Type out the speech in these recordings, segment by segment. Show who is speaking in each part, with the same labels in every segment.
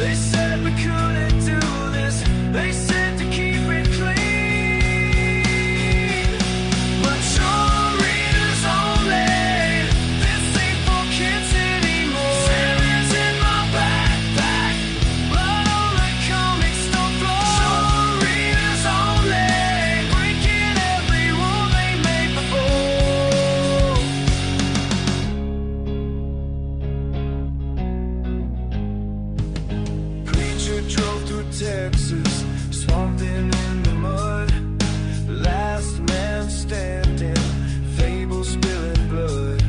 Speaker 1: They said we couldn't do this. They said to keep it clean. Mature readers only. This ain't for kids anymore. Sanders in my backpack. Blood on the comic store floor. Mature readers only. Breaking every rule they made before. Preacher drove through Texas, swamping in the mud. Last man standing, fable spilling blood.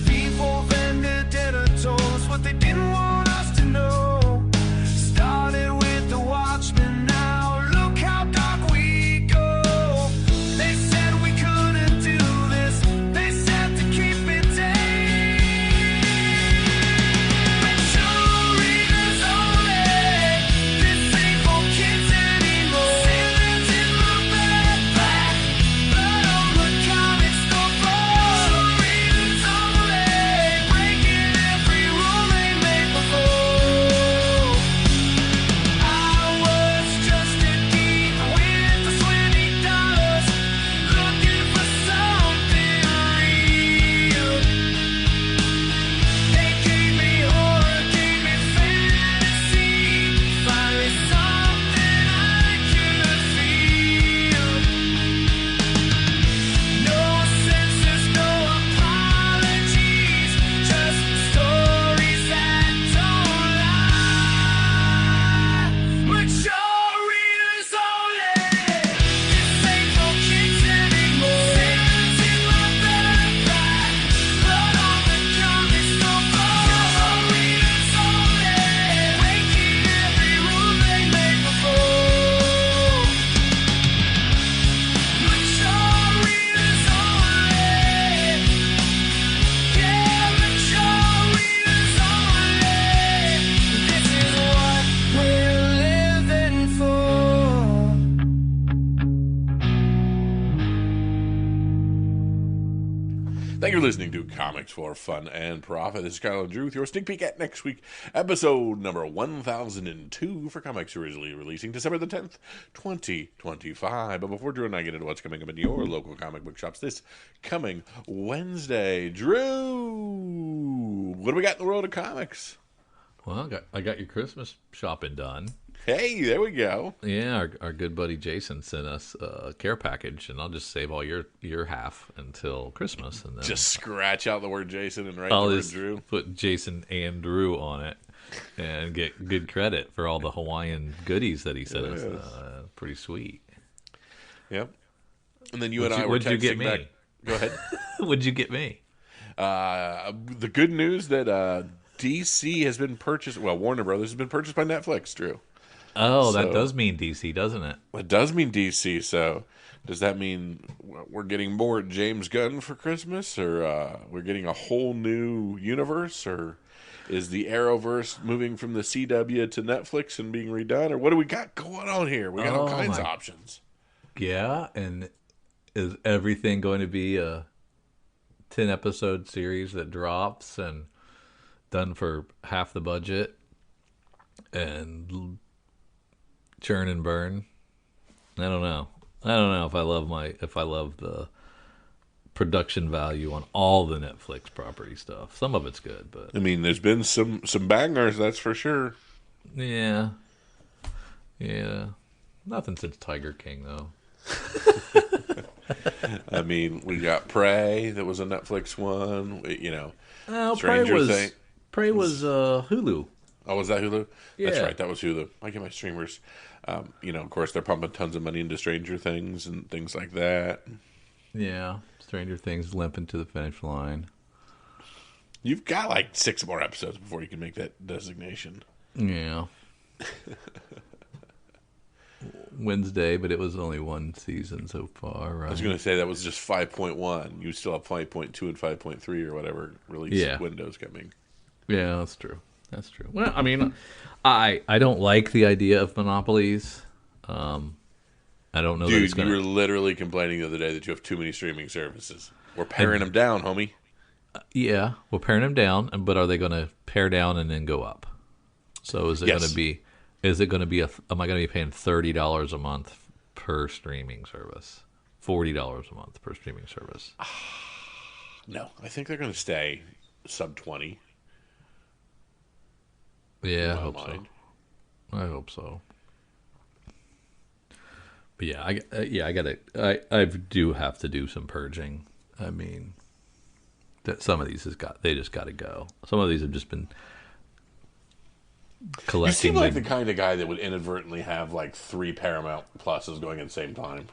Speaker 1: People vendetta told us what they didn't want us to know. Started with the Watchmen, now look how dark we go. They said we couldn't do this. They said to keep it tame. Mature readers only. This ain't for kids anymore. Sailors in my backpack. Blood on the comic store floor. Mature readers only. Breaking every rule they made before. I was just a geek with the $20, looking for something real. They gave me horror, gave me fantasy, finally something I could feel. No censors, no apologies, just stories that don't lie. Mature readers only. This ain't for kids anymore. Sailors in my backpack. Blood on the comic store floor. Mature readers only. Breaking every rule they made before. Mature readers only. Yeah, mature readers only. This is what we're living for.
Speaker 2: Thank you for listening to Comics for Fun and Profit. This is Kyle and Drew with your sneak peek at next week, episode number 1002 for comics originally releasing December the 10th, 2025. But before Drew and I get into what's coming up in your local comic book shops this coming Wednesday, Drew, what do we got in the world of comics?
Speaker 3: Well, I got your Christmas shopping done.
Speaker 2: Hey, there we go.
Speaker 3: Yeah, our good buddy Jason sent us a care package, and I'll just save all your half until Christmas, and then
Speaker 2: Just scratch out the word Jason and write
Speaker 3: I'll
Speaker 2: the word
Speaker 3: just
Speaker 2: Drew.
Speaker 3: put Jason and Drew on it, and get good credit for all the Hawaiian goodies that he sent us. Pretty sweet.
Speaker 2: Yep. And then you and I were
Speaker 3: What'd you get
Speaker 2: texting
Speaker 3: me?
Speaker 2: back. Go ahead.
Speaker 3: What'd you get me?
Speaker 2: The good news that DC has been purchased. Well, Warner Brothers has been purchased by Netflix, Drew.
Speaker 3: Oh,
Speaker 2: So-
Speaker 3: that does mean DC, doesn't it?
Speaker 2: It does mean DC. So does that mean we're getting more James Gunn for Christmas, or we're getting a whole new universe, or is the Arrowverse moving from the CW to Netflix and being redone, or what do we got going on here? We got all
Speaker 3: Oh,
Speaker 2: kinds of
Speaker 3: my-
Speaker 2: options.
Speaker 3: Yeah, and is everything going to be a 10-episode series that drops and done for half the budget and churn and burn? I don't know if I love the production value on all the Netflix property stuff. Some of it's good, but
Speaker 2: I mean, there's been some bangers, that's for sure.
Speaker 3: yeah. Nothing since Tiger King though.
Speaker 2: I mean, we got Prey, that was a Netflix one.
Speaker 3: Oh,
Speaker 2: Stranger
Speaker 3: Prey was Hulu.
Speaker 2: Oh, was that Hulu? That's
Speaker 3: Yeah.
Speaker 2: right, that was Hulu. I get my streamers. Of course, they're pumping tons of money into Stranger Things and things like that.
Speaker 3: Yeah, Stranger Things limping to the finish line.
Speaker 2: You've got like 6 more episodes before you can make that designation.
Speaker 3: Yeah. Wednesday, but it was only one season so far, right?
Speaker 2: I was going to say that was just 5.1. You still have 5.2 and 5.3 or whatever release windows coming.
Speaker 3: Yeah, that's true. Well, I mean, I don't like the idea of monopolies. I don't know that
Speaker 2: Dude,
Speaker 3: it's going
Speaker 2: you were
Speaker 3: to...
Speaker 2: literally complaining the other day that you have too many streaming services. We're paring them down, homie.
Speaker 3: Yeah, we're paring them down, but are they going to pare down and then go up? So is it
Speaker 2: Yes.
Speaker 3: going to be? Is it going to be? Am I going to be paying $30 a month per streaming service? $40 a month per streaming service?
Speaker 2: No, I think they're going to stay sub 20.
Speaker 3: Yeah, I
Speaker 2: my
Speaker 3: hope
Speaker 2: mind.
Speaker 3: so. I hope so. But yeah, I gotta. I do have to do some purging. I mean, that some of these they just got to go. Some of these have just been collecting.
Speaker 2: You seem like the kind of guy that would inadvertently have like 3 Paramount Pluses going at the same time.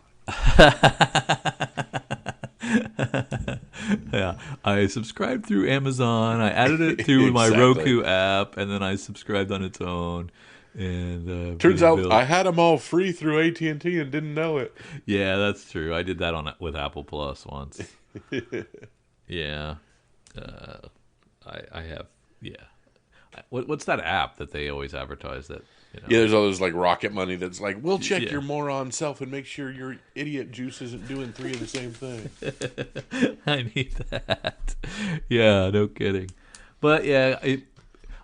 Speaker 3: Yeah, I subscribed through Amazon. I added it through my
Speaker 2: Exactly.
Speaker 3: Roku app, and then I subscribed on its own. And
Speaker 2: Turns
Speaker 3: paid a
Speaker 2: out
Speaker 3: bill.
Speaker 2: I had them all free through AT&T and didn't know it.
Speaker 3: Yeah, that's true. I did that with Apple Plus once. Yeah, I have. Yeah, what's that app that they always advertise that?
Speaker 2: Yeah, there's all those like Rocket Money that's like, we'll check
Speaker 3: Yeah.
Speaker 2: your moron self and make sure your idiot juice isn't doing 3 of the same thing.
Speaker 3: I need that. Yeah, no kidding. But yeah,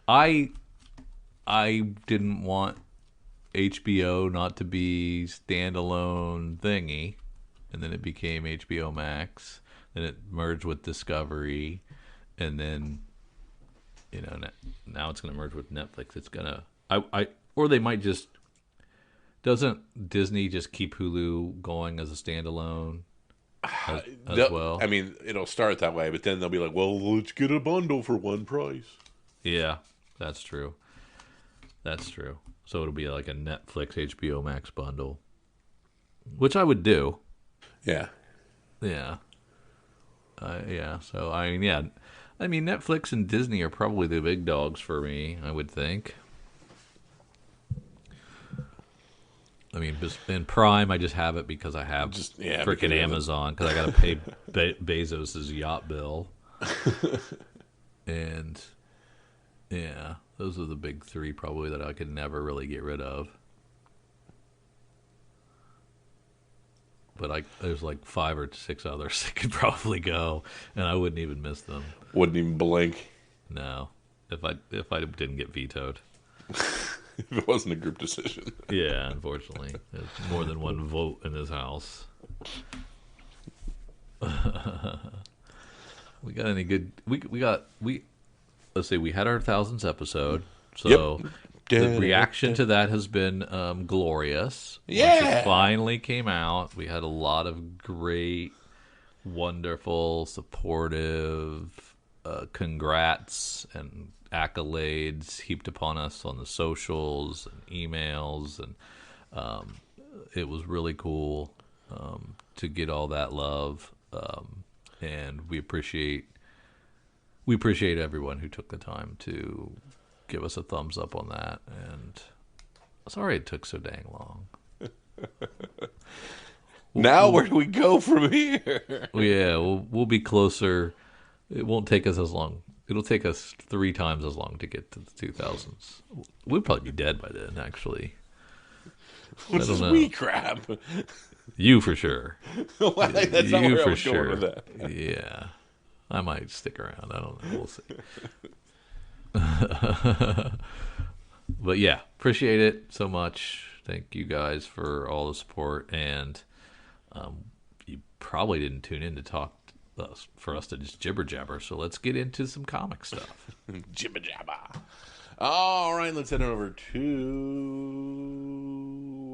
Speaker 3: I didn't want HBO not to be standalone thingy, and then it became HBO Max. Then it merged with Discovery, and then now it's going to merge with Netflix. It's gonna or they might just. Doesn't Disney just keep Hulu going as a standalone as well?
Speaker 2: I mean, it'll start that way, but then they'll be like, well, let's get a bundle for one price.
Speaker 3: Yeah, that's true. That's true. So it'll be like a Netflix HBO Max bundle, which I would do.
Speaker 2: Yeah.
Speaker 3: Yeah. Yeah. So I mean, Netflix and Disney are probably the big dogs for me, I would think. I mean, in Prime, I just have it because I have freaking Amazon, because I got to pay Bezos' yacht bill. And yeah, those are the big 3 probably that I could never really get rid of. But there's like 5 or 6 others that could probably go, and I wouldn't even miss them.
Speaker 2: Wouldn't even blink.
Speaker 3: No, if I didn't get vetoed.
Speaker 2: If it wasn't a group decision.
Speaker 3: Yeah, unfortunately, there's more than one vote in this house. We got any good? Let's see. We had our 1000th episode, so the reaction to that has been glorious.
Speaker 2: Yeah.
Speaker 3: Once it finally came out, we had a lot of great, wonderful, supportive congrats and accolades heaped upon us on the socials and emails, and it was really cool to get all that love, and we appreciate everyone who took the time to give us a thumbs up on that. And sorry it took so dang long.
Speaker 2: Now where do we go from here?
Speaker 3: Yeah, we'll be closer. It won't take us as long. It'll take us 3 times as long to get to the 2000s. We'll probably be dead by then, actually.
Speaker 2: What's this
Speaker 3: know.
Speaker 2: wee crap?
Speaker 3: You for sure.
Speaker 2: That's not where I was going with that.
Speaker 3: Yeah. I might stick around. I don't know. We'll see. But yeah, appreciate it so much. Thank you guys for all the support. And you probably didn't tune in to talk for us to just jibber jabber. So let's get into some comic stuff.
Speaker 2: Jibba jabba. All right, let's head on over to...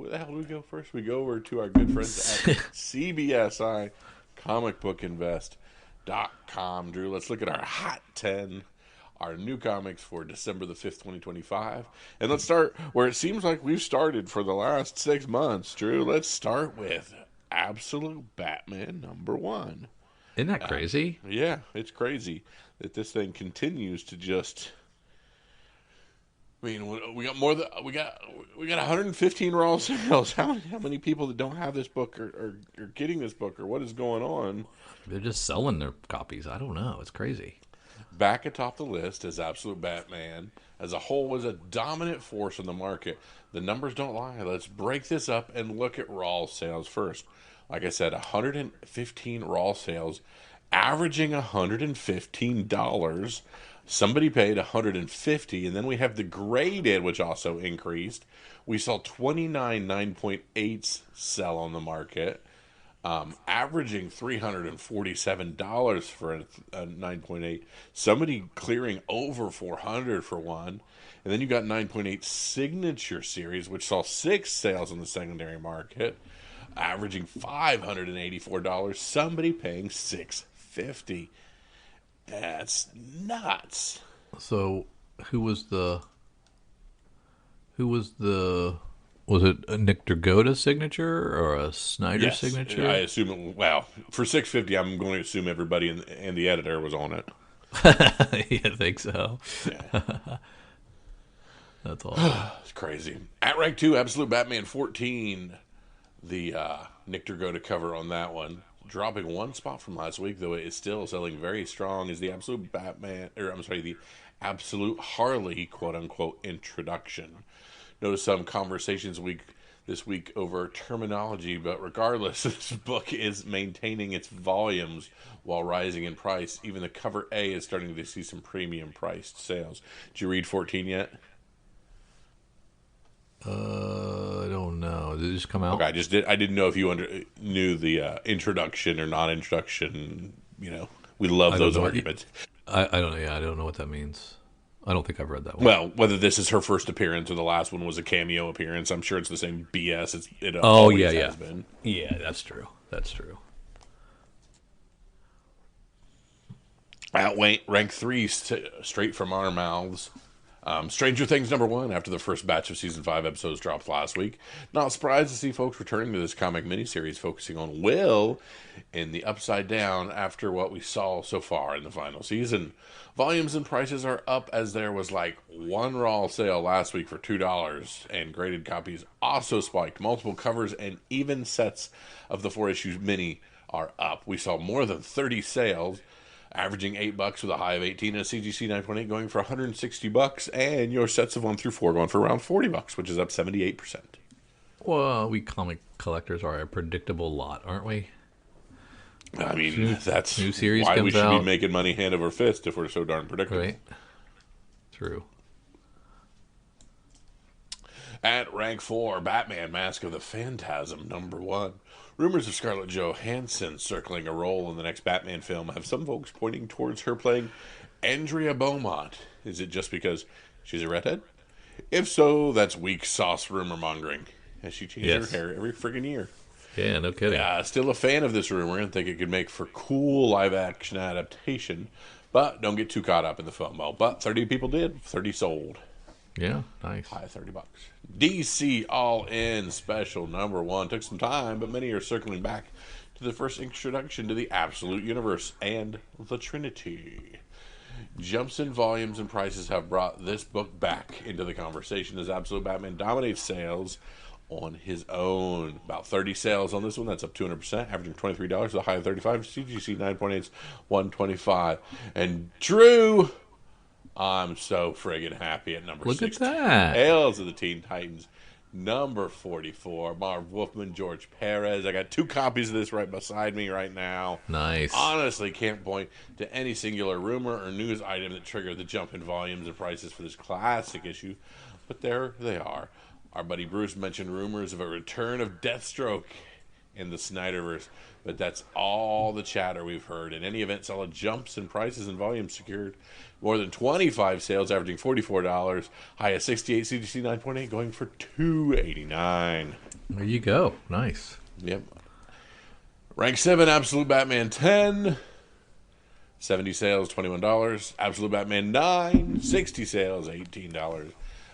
Speaker 2: Where the hell do we go first? We go over to our good friends at CBSI, comicbookinvest.com. Drew, let's look at our Hot 10, our new comics for December the 5th, 2025. And let's start where it seems like we've started for the last 6 months, Drew. Let's start with Absolute Batman #1.
Speaker 3: Isn't that crazy?
Speaker 2: Yeah, it's crazy that this thing continues to just... I mean, we got more than we got 115 raw sales. How many people that don't have this book are getting this book, or what is going on?
Speaker 3: They're just selling their copies. I don't know. It's crazy.
Speaker 2: Back atop the list as Absolute Batman as a whole was a dominant force in the market. The numbers don't lie. Let's break this up and look at raw sales first. Like I said, 115 raw sales, averaging $115. Somebody paid $150, and then we have the graded, which also increased. We saw 29 9.8s sell on the market, averaging $347 for a 9.8. Somebody clearing over 400 for one. And then you got 9.8 Signature Series, which saw 6 sales on the secondary market, averaging $584. Somebody paying $650. That's nuts.
Speaker 3: So, was it a Nick Dragotta signature or a Snyder signature?
Speaker 2: I assume for $650, I'm going to assume everybody and the editor was on it.
Speaker 3: Yeah, I think so.
Speaker 2: Yeah.
Speaker 3: That's awesome.
Speaker 2: It's crazy. At rank 2, Absolute Batman 14. The Nick Dragotta cover on that one, dropping one spot from last week, though it is still selling very strong, is the Absolute the Absolute Harley, quote-unquote, introduction. Notice some conversations this week over terminology, but regardless, this book is maintaining its volumes while rising in price. Even the cover A is starting to see some premium priced sales. Did you read 14 yet?
Speaker 3: I don't know. Did it just come out?
Speaker 2: Okay, I didn't know if you knew the introduction or non-introduction. We love those arguments.
Speaker 3: I don't know. Yeah, I don't know what that means. I don't think I've read that one.
Speaker 2: Well, whether this is her first appearance or the last one was a cameo appearance, I'm sure it's the same BS. It always has been.
Speaker 3: Yeah, that's true. That's true.
Speaker 2: At rank 3, straight from our mouths. Stranger Things #1, after the first batch of Season 5 episodes dropped last week. Not surprised to see folks returning to this comic miniseries focusing on Will in the Upside Down after what we saw so far in the final season. Volumes and prices are up, as there was one raw sale last week for $2, and graded copies also spiked. Multiple covers and even sets of the 4-issue mini are up. We saw more than 30 sales, averaging $8 with a high of 18, and a CGC 9.8 going for $160, and your sets of 1 through 4 going for around $40, which is up 78%.
Speaker 3: Well, we comic collectors are a predictable lot, aren't we?
Speaker 2: I mean, that's
Speaker 3: new series
Speaker 2: why
Speaker 3: comes
Speaker 2: we should
Speaker 3: out.
Speaker 2: be making money hand over fist if we're so darn predictable.
Speaker 3: Right. True.
Speaker 2: At rank 4, Batman Mask of the Phantasm #1. Rumors of Scarlett Johansson circling a role in the next Batman film have some folks pointing towards her playing Andrea Beaumont. Is it just because she's a redhead? If so, that's weak sauce rumor mongering, as she changes her hair every friggin' year.
Speaker 3: Yeah, no kidding.
Speaker 2: Still a fan of this rumor and think it could make for cool live-action adaptation, but don't get too caught up in the FOMO. But 30 people did, 30 sold.
Speaker 3: Yeah, nice.
Speaker 2: High $30. DC All In Special #1 took some time, but many are circling back to the first introduction to the Absolute Universe and the Trinity. Jumps in volumes and prices have brought this book back into the conversation as Absolute Batman dominates sales on his own. About 30 sales on this one. That's up 200%, averaging $23 with a high of 35. CGC 9.8's 125. And Drew, I'm so friggin' happy at number 16.
Speaker 3: Look at that.
Speaker 2: Tales of the Teen Titans, #44. Marv Wolfman, George Perez. I got 2 copies of this right beside me right now.
Speaker 3: Nice.
Speaker 2: Honestly, can't point to any singular rumor or news item that triggered the jump in volumes and prices for this classic issue, but there they are. Our buddy Bruce mentioned rumors of a return of Deathstroke in the Snyderverse, but that's all the chatter we've heard. In any event, solid jumps in prices and volumes secured. More than 25 sales, averaging $44. High of 68, CGC 9.8 going for $289.
Speaker 3: There you go. Nice.
Speaker 2: Yep. Rank 7, Absolute Batman 10. 70 sales, $21. Absolute Batman 9. 60 sales, $18.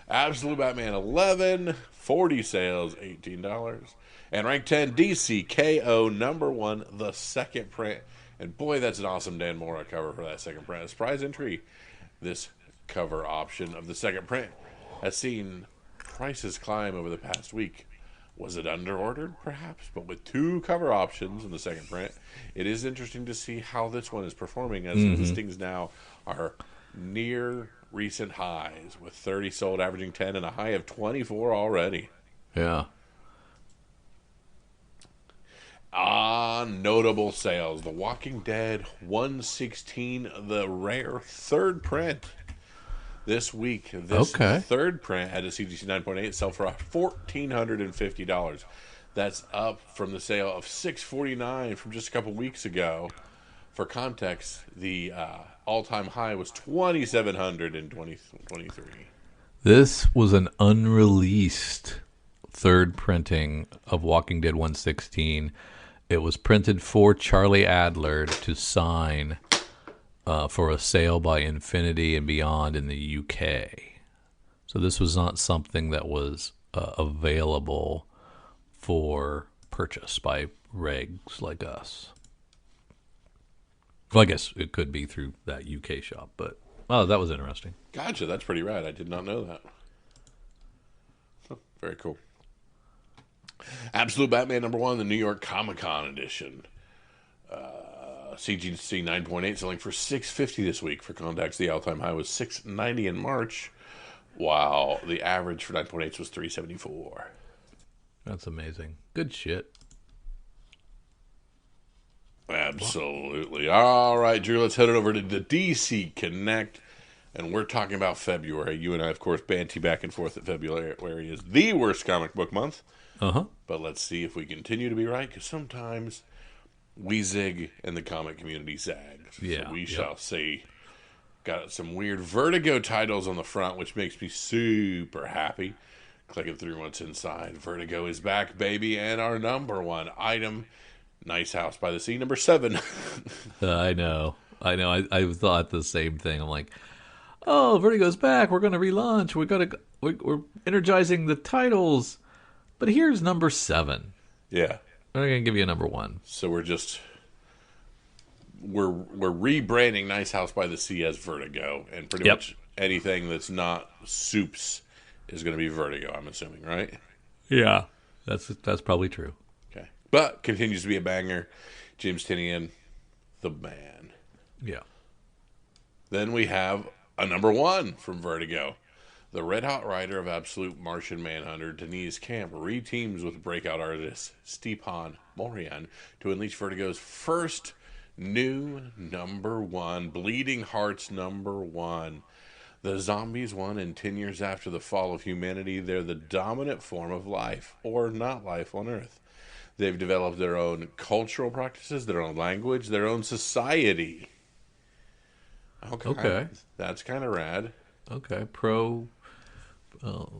Speaker 2: Absolute Batman 11, 40 sales, $18. And rank 10, DC KO #1, the second print. And boy, that's an awesome Dan Mora cover for that second print. A surprise entry. This cover option of the second print has seen prices climb over the past week. Was it under-ordered, perhaps? But with 2 cover options in the second print, it is interesting to see how this one is performing, as the listings now are near recent highs, with 30 sold, averaging 10, and a high of 24 already.
Speaker 3: Yeah.
Speaker 2: Notable sales. The Walking Dead 116, the rare third print. This week, this
Speaker 3: Okay.
Speaker 2: third print had a CGC 9.8 sell for $1,450. That's up from the sale of $649 from just a couple weeks ago. For context, the all-time high was $2,700 in 2023.
Speaker 3: This was an unreleased third printing of Walking Dead 116. It was printed for Charlie Adler to sign for a sale by Infinity and Beyond in the UK. So this was not something that was available for purchase by regs like us. Well, I guess it could be through that UK shop, but that was interesting.
Speaker 2: Gotcha, that's pretty rad. I did not know that. Huh, very cool. Absolute Batman #1, the New York Comic-Con edition. CGC 9.8 selling for $650 this week. For context, the all-time high was $690 in March, while the average for 9.8s was $374.
Speaker 3: That's amazing. Good shit.
Speaker 2: Absolutely. All right, Drew, let's head it over to the DC Connect. And we're talking about February. You and I, of course, banty back and forth that February is the worst comic book month.
Speaker 3: Uh-huh.
Speaker 2: But let's see if we continue to be right, because sometimes we zig and the comic community zags.
Speaker 3: Yeah.
Speaker 2: So we shall see. Got some weird Vertigo titles on the front, which makes me super happy. Clicking through what's inside. Vertigo is back, baby, and our #1 item, Nice House by the Sea, #7.
Speaker 3: I know. I thought the same thing. I'm like, oh, Vertigo's back. We're going to relaunch. We're energizing the titles. But here's #7.
Speaker 2: Yeah.
Speaker 3: I'm going to give you a #1.
Speaker 2: So we're rebranding Nice House by the Sea as Vertigo, and pretty much anything that's not Soups is going to be Vertigo, I'm assuming, right?
Speaker 3: Yeah. That's probably true.
Speaker 2: Okay. But continues to be a banger. James Tynion, the man.
Speaker 3: Yeah.
Speaker 2: Then we have a #1 from Vertigo. The red-hot writer of Absolute Martian Manhunter, Denise Camp, reteams with breakout artist Stipan Morian to unleash Vertigo's first new #1, Bleeding Hearts #1. The zombies won, and 10 years after the fall of humanity, they're the dominant form of life, or not life, on Earth. They've developed their own cultural practices, their own language, their own society. Okay. That's kind of rad.
Speaker 3: Okay.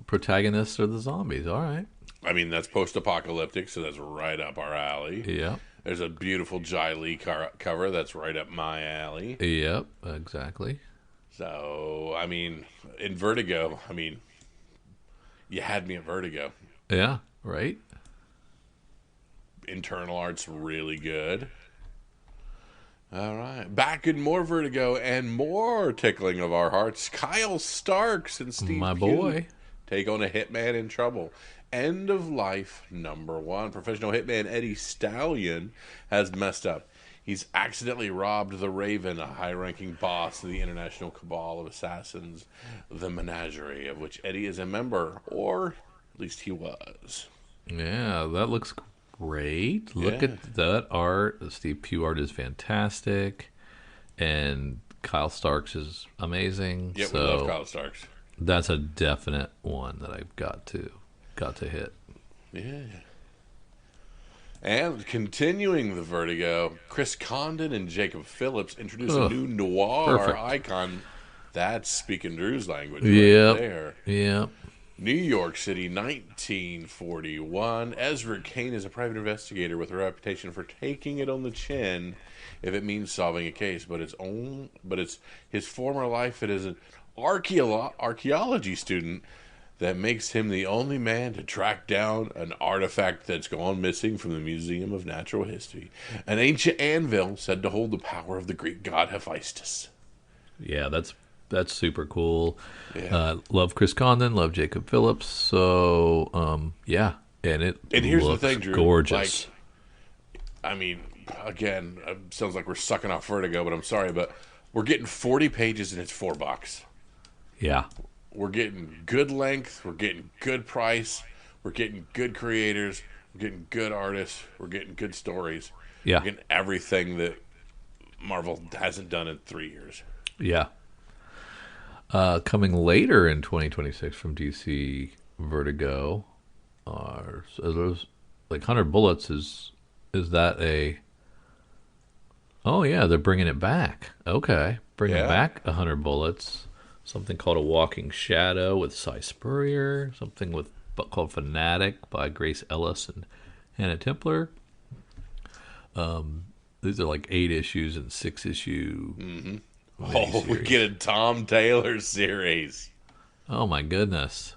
Speaker 3: Protagonists are the zombies. All right.
Speaker 2: I mean, that's post-apocalyptic, so that's right up our alley.
Speaker 3: Yeah.
Speaker 2: There's a beautiful Jai Lee cover that's right up my alley.
Speaker 3: Yep, exactly.
Speaker 2: So, I mean, in Vertigo, you had me at Vertigo.
Speaker 3: Yeah, right?
Speaker 2: Internal art's really good. All right. Back in more Vertigo and more tickling of our hearts. Kyle Starks and Steve
Speaker 3: My
Speaker 2: Pugh
Speaker 3: boy.
Speaker 2: take on a hitman in trouble. End of life #1. Professional hitman Eddie Stallion has messed up. He's accidentally robbed the Raven, a high-ranking boss of the international cabal of assassins, the Menagerie, of which Eddie is a member, or at least he was.
Speaker 3: Yeah, that looks great. Look at that art. The Steve Pugh art is fantastic. And Kyle Starks is amazing.
Speaker 2: Yeah, we love Kyle Starks.
Speaker 3: That's a definite one that I've got to hit.
Speaker 2: Yeah. And continuing the Vertigo, Chris Condon and Jacob Phillips introduce a new noir icon. That's speaking Drew's language right there.
Speaker 3: Yeah.
Speaker 2: New York City, 1941. Ezra Kane is a private investigator with a reputation for taking it on the chin if it means solving a case. But it's his former life as an archaeology student that makes him the only man to track down an artifact that's gone missing from the Museum of Natural History. An ancient anvil said to hold the power of the Greek god Hephaestus.
Speaker 3: Yeah, that's super cool.
Speaker 2: Yeah.
Speaker 3: Love Chris Condon, love Jacob Phillips. So, yeah. And
Speaker 2: here's
Speaker 3: looks
Speaker 2: the thing, Drew.
Speaker 3: Gorgeous.
Speaker 2: Again, it sounds like we're sucking off Vertigo, but I'm sorry, but we're getting 40 pages and it's $4.
Speaker 3: Yeah.
Speaker 2: We're getting good length. We're getting good price. We're getting good creators. We're getting good artists. We're getting good stories.
Speaker 3: Yeah.
Speaker 2: We're getting everything that Marvel hasn't done in 3 years.
Speaker 3: Yeah. Coming later in 2026 from DC, Vertigo are so those like 100 Bullets is that a? Oh yeah, they're bringing it back. Okay, bringing back 100 Bullets. Something called A Walking Shadow with Cy Spurrier. Something called Fanatic by Grace Ellis and Hannah Templer. These are like 8 issues and 6 issue.
Speaker 2: Mm-hmm. Oh, we get a Tom Taylor series.
Speaker 3: Oh my goodness!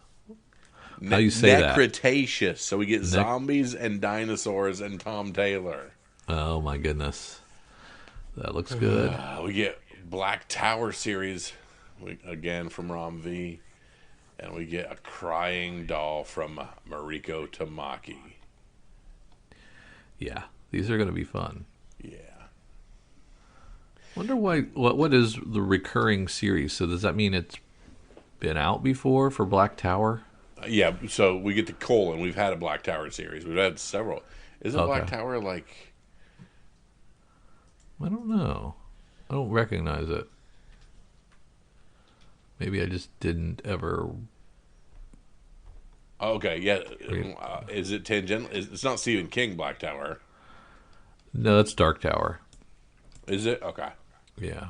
Speaker 3: How do you say that?
Speaker 2: Cretaceous. So we get zombies and dinosaurs and Tom Taylor.
Speaker 3: Oh my goodness, that looks good.
Speaker 2: We get Black Tower series again from Rom V, and we get a Crying Doll from Mariko Tamaki.
Speaker 3: Yeah, these are going to be fun.
Speaker 2: Yeah.
Speaker 3: Wonder why. What is the recurring series? So does that mean it's been out before for Black Tower?
Speaker 2: Yeah. So we get the colon. We've had a Black Tower series. We've had several. Isn't Black Tower like?
Speaker 3: I don't know. I don't recognize it. Maybe I just didn't ever.
Speaker 2: Okay. Yeah. Is it tangential? It's not Stephen King Black Tower.
Speaker 3: No, that's Dark Tower.
Speaker 2: Is it? Okay.
Speaker 3: Yeah.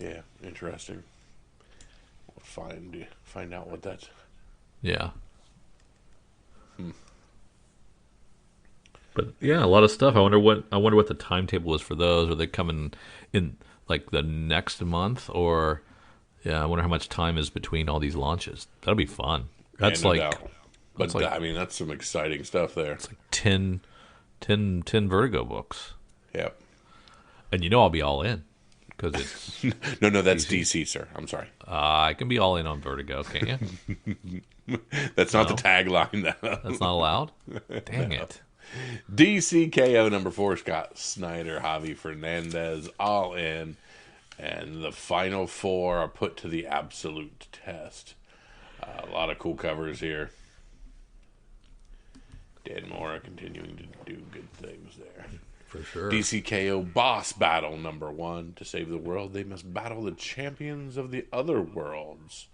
Speaker 2: Yeah, interesting. We'll find out what that's.
Speaker 3: Yeah. But yeah, a lot of stuff. I wonder what the timetable is for those. Are they coming in like the next month, or I wonder how much time is between all these launches. That'll be fun. That's
Speaker 2: no doubt. But I mean, that's some exciting stuff there.
Speaker 3: It's like 10 Vertigo books.
Speaker 2: Yep.
Speaker 3: And I'll be all in because it's
Speaker 2: no, that's DC, sir. I'm sorry.
Speaker 3: I can be all in on Vertigo, can't you?
Speaker 2: That's not the tagline, though.
Speaker 3: That's not allowed? Dang it.
Speaker 2: DCKO number 4, Scott Snyder, Javi Fernandez, all in. And the final 4 are put to the absolute test. A lot of cool covers here. Dan Mora continuing to do good things there.
Speaker 3: For sure.
Speaker 2: DCKO Boss Battle number 1. To save the world, they must battle the champions of the other worlds.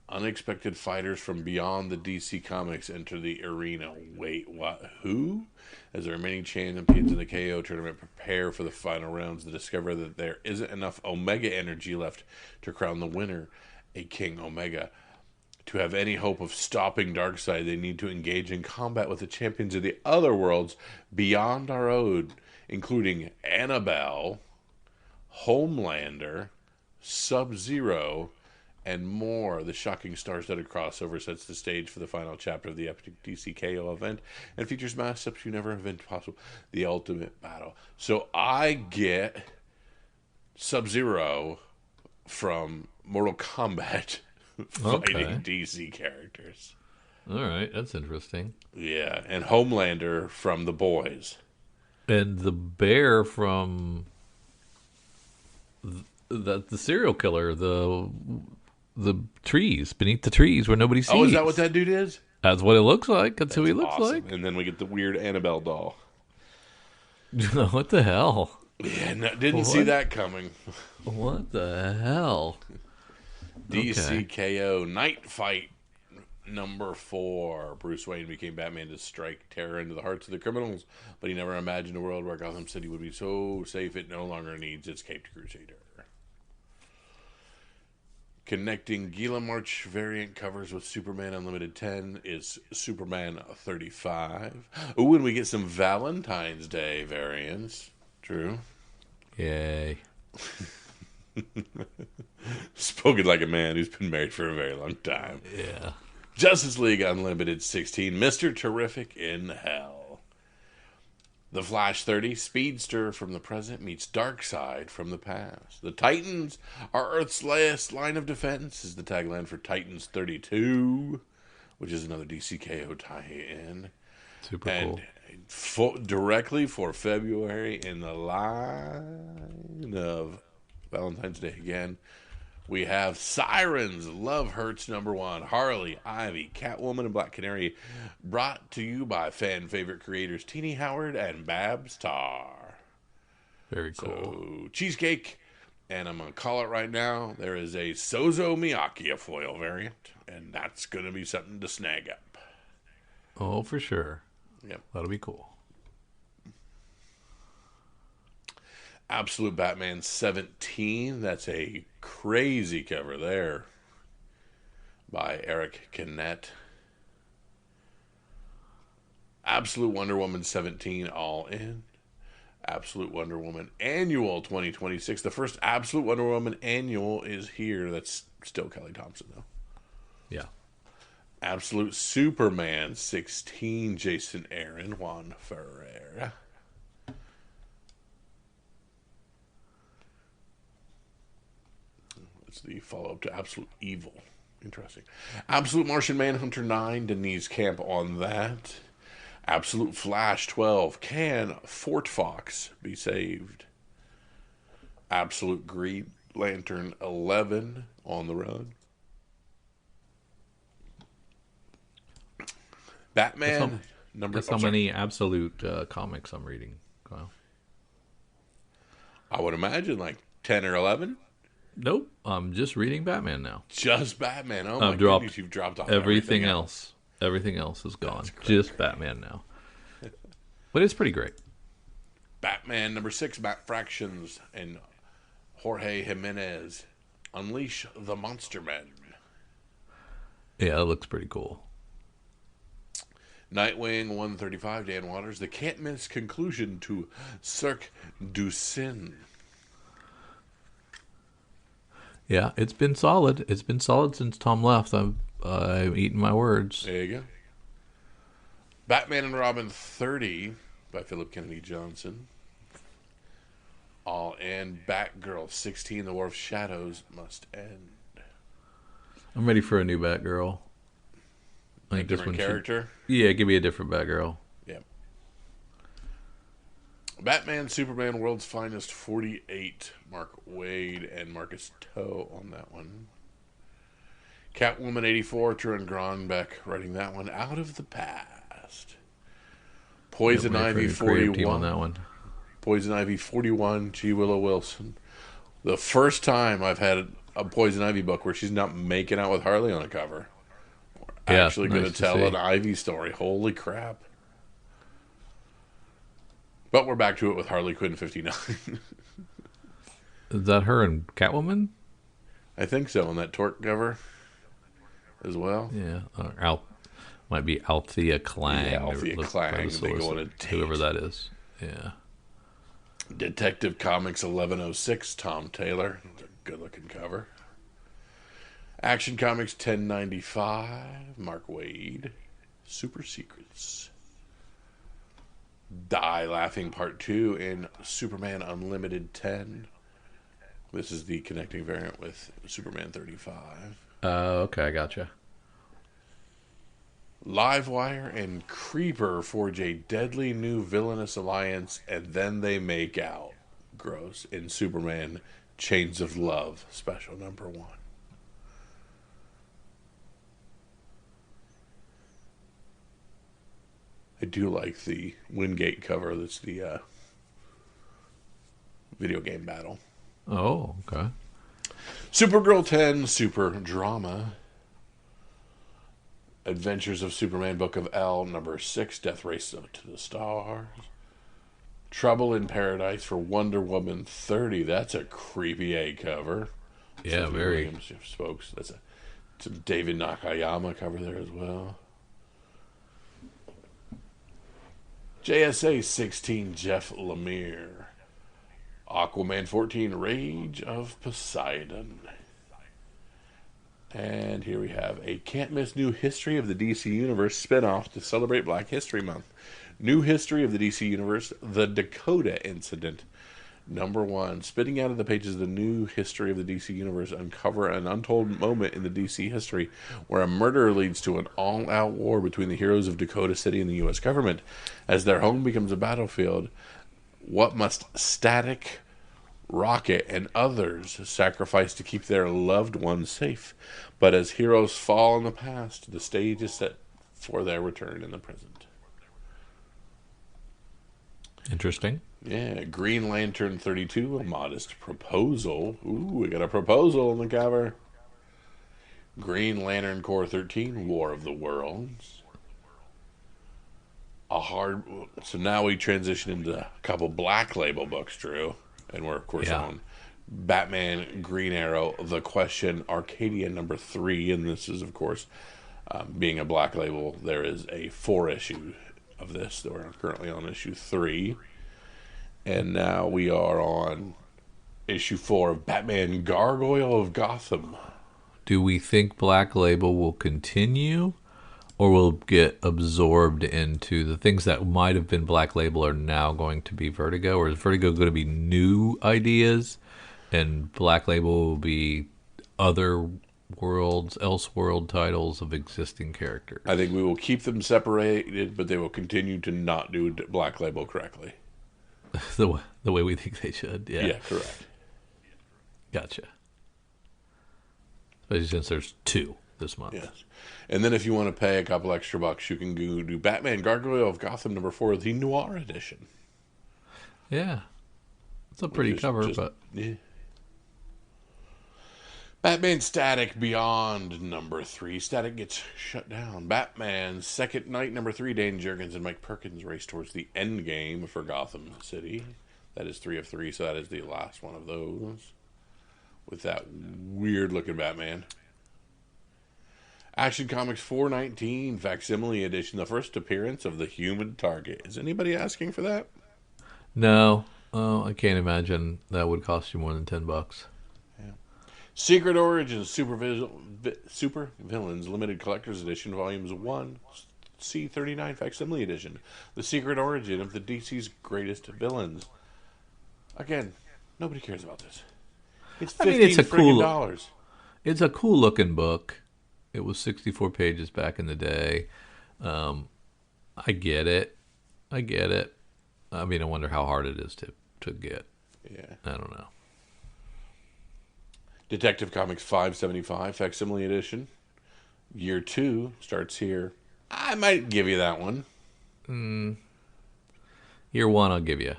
Speaker 2: Unexpected fighters from beyond the DC Comics enter the arena. Wait, what? Who? As the remaining champions in the KO tournament prepare for the final rounds, they discover that there isn't enough Omega energy left to crown the winner, a King Omega. To have any hope of stopping Darkseid, they need to engage in combat with the champions of the other worlds beyond our own, including Annabelle, Homelander, Sub-Zero, and more. The shocking star-studded crossover sets the stage for the final chapter of the epic DCKO event and features matchups you never imagined possible. The ultimate battle. So I get Sub-Zero from Mortal Kombat fighting DC characters.
Speaker 3: All right, that's interesting.
Speaker 2: Yeah, and Homelander from The Boys.
Speaker 3: And the bear from the serial killer, the trees, beneath the trees where nobody sees.
Speaker 2: Oh, is that what that dude is?
Speaker 3: That's what it looks like. That's who he looks
Speaker 2: awesome.
Speaker 3: like.
Speaker 2: And then we get the weird Annabelle doll.
Speaker 3: What the hell?
Speaker 2: Yeah, didn't see that coming.
Speaker 3: What the hell?
Speaker 2: DCKO Night Fight number 4. Bruce Wayne became Batman to strike terror into the hearts of the criminals, but he never imagined a world where Gotham City would be so safe it no longer needs its Caped Crusader. Connecting Gila March variant covers with Superman Unlimited 10 is Superman 35. Ooh, and we get some Valentine's Day variants. True.
Speaker 3: Yay.
Speaker 2: Spoken like a man who's been married for a very long time.
Speaker 3: Yeah.
Speaker 2: Justice League Unlimited 16, Mr. Terrific in Hell. The Flash 30, Speedster from the present meets Darkseid from the past. The Titans are Earth's last line of defense is the tagline for Titans 32, which is another DCKO tie-in.
Speaker 3: Super
Speaker 2: cool. Directly for February in the line of Valentine's Day again. We have Sirens, Love Hurts #1, Harley, Ivy, Catwoman, and Black Canary, brought to you by fan favorite creators Teenie Howard and Babs Tarr.
Speaker 3: Very cool.
Speaker 2: So, Cheesecake, and I'm going to call it right now, there is a Sozo Miyake foil variant, and that's going to be something to snag up.
Speaker 3: Oh, for sure.
Speaker 2: Yep.
Speaker 3: That'll be cool.
Speaker 2: Absolute Batman 17. That's a crazy cover there by Eric Kinnett. Absolute Wonder Woman 17, all in. Absolute Wonder Woman Annual 2026. The first Absolute Wonder Woman Annual is here. That's still Kelly Thompson, though.
Speaker 3: Yeah.
Speaker 2: Absolute Superman 16, Jason Aaron, Juan Ferreira. It's the follow-up to Absolute Evil. Interesting. Absolute Martian Manhunter 9, Denise Camp on that. Absolute Flash 12, Can Fort Fox be saved? Absolute Green Lantern 11, On the Run. Batman
Speaker 3: That's how many Absolute comics I'm reading. Wow.
Speaker 2: I would imagine like 10 or 11.
Speaker 3: Nope. I'm just reading Batman now.
Speaker 2: Just Batman. Oh my
Speaker 3: I've dropped
Speaker 2: goodness, you've dropped off
Speaker 3: everything else. Everything else is gone. Just Batman now. But it's pretty great.
Speaker 2: Batman #6, Matt Fractions and Jorge Jimenez. Unleash the Monster Men.
Speaker 3: Yeah, it looks pretty cool.
Speaker 2: Nightwing 135, Dan Waters. The can't miss conclusion to Cirque du Sin.
Speaker 3: Yeah, it's been solid. It's been solid since Tom left. I'm eating my words.
Speaker 2: There you go. Batman and Robin 30 by Philip Kennedy Johnson. All in. Batgirl 16, The War of Shadows Must End.
Speaker 3: I'm ready for a new Batgirl.
Speaker 2: A different character?
Speaker 3: Yeah, give me a different Batgirl.
Speaker 2: Yep. Batman, Superman, World's Finest 48. Mark Wade and Marcus Toe on that one. Catwoman 84, Turin Gronbeck writing that one. Out of the Past. Poison Ivy 41.
Speaker 3: On that one.
Speaker 2: Poison Ivy 41, G. Willow Wilson. The first time I've had a Poison Ivy book where she's not making out with Harley on the cover. We're actually going to tell an Ivy story. Holy crap. But we're back to it with Harley Quinn 59.
Speaker 3: Is that her and Catwoman?
Speaker 2: I think so, on that Torque cover as well.
Speaker 3: Yeah. Might be Althea Klang.
Speaker 2: Yeah, Althea Klang. They go on a date.
Speaker 3: Whoever that is. Yeah.
Speaker 2: Detective Comics 1106, Tom Taylor. Good looking cover. Action Comics 1095, Mark Wade. Super Secrets. Die Laughing Part 2 in Superman Unlimited 10. This is the connecting variant with Superman 35.
Speaker 3: Okay, I gotcha.
Speaker 2: Livewire and Creeper forge a deadly new villainous alliance, and then they make out. Gross. In Superman Chains of Love, special #1. I do like the Wingate cover. That's the video game battle.
Speaker 3: Oh, okay.
Speaker 2: Supergirl 10, Super Drama. Adventures of Superman, Book of L, #6, Death Race to the Stars. Trouble in Paradise for Wonder Woman 30. That's a creepy A cover.
Speaker 3: Yeah,
Speaker 2: Stephanie
Speaker 3: very.
Speaker 2: Williams, Jeff Spokes. That's a David Nakayama cover there as well. JSA 16, Jeff Lemire. Aquaman 14, Rage of Poseidon. And here we have a can't miss new History of the DC Universe spinoff to celebrate Black History Month. New History of the DC Universe, The Dakota Incident. #1, spitting out of the pages of the New History of the DC Universe, uncover an untold moment in the DC history where a murder leads to an all-out war between the heroes of Dakota City and the U.S. government. As their home becomes a battlefield, what must static Rocket and others sacrifice to keep their loved ones safe. But as heroes fall in the past, the stage is set for their return in the present.
Speaker 3: Interesting.
Speaker 2: Yeah, Green Lantern 32, A Modest Proposal. Ooh, we got a proposal on the cover. Green Lantern Corps 13, War of the Worlds. So now we transition into a couple Black Label books, Drew. And we're, of course, on Batman, Green Arrow, The Question, Arcadia number 3. And this is, of course, being a Black Label, there is a 4-issue of this. We're currently on issue 3. And now we are on issue 4 of Batman, Gargoyle of Gotham.
Speaker 3: Do we think Black Label will continue, or will get absorbed into the things that might have been Black Label are now going to be Vertigo? Or is Vertigo going to be new ideas, and Black Label will be other worlds, Elseworld titles of existing characters?
Speaker 2: I think we will keep them separated, but they will continue to not do Black Label correctly.
Speaker 3: the way we think they should.
Speaker 2: Yeah, correct.
Speaker 3: Gotcha. Especially since there's 2 this month.
Speaker 2: Yes. And then if you want to pay a couple extra bucks, you can go do Batman Gargoyle of Gotham number 4, the Noir edition.
Speaker 3: Yeah. It's a pretty cover, but...
Speaker 2: Yeah. Batman Static Beyond number 3. Static gets shut down. Batman Second Night number 3. Dan Jurgens and Mike Perkins race towards the end game for Gotham City. That is 3 of 3, so that is the last one of those. With that weird looking Batman. Action Comics 419 Facsimile Edition. The first appearance of the Human Target. Is anybody asking for that?
Speaker 3: No. I can't imagine that would cost you more than $10.
Speaker 2: Secret Origins Super Villains Limited Collector's Edition Volumes 1 C39 Facsimile Edition. The Secret Origin of the DC's greatest villains. Again, nobody cares about this. It's $15
Speaker 3: It's a cool looking book. It was 64 pages back in the day. I get it. I mean, I wonder how hard it is to get.
Speaker 2: Yeah.
Speaker 3: I don't know.
Speaker 2: Detective Comics 575 Facsimile Edition. Year 2 starts here. I might give you that one.
Speaker 3: Year 1, I'll give you.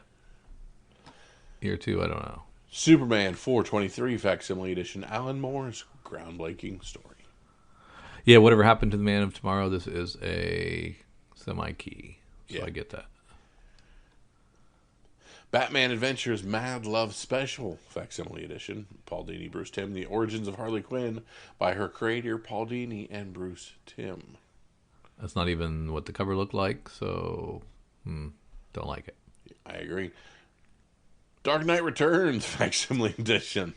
Speaker 3: Year 2, I don't know.
Speaker 2: Superman 423 Facsimile Edition. Alan Moore's groundbreaking story.
Speaker 3: Yeah, whatever happened to the Man of Tomorrow, this is a semi-key. So I get that.
Speaker 2: Batman Adventures Mad Love Special Facsimile Edition. Paul Dini, Bruce Timm. The Origins of Harley Quinn by her creator, Paul Dini and Bruce Timm.
Speaker 3: That's not even what the cover looked like, so don't like it.
Speaker 2: I agree. Dark Knight Returns Facsimile Edition.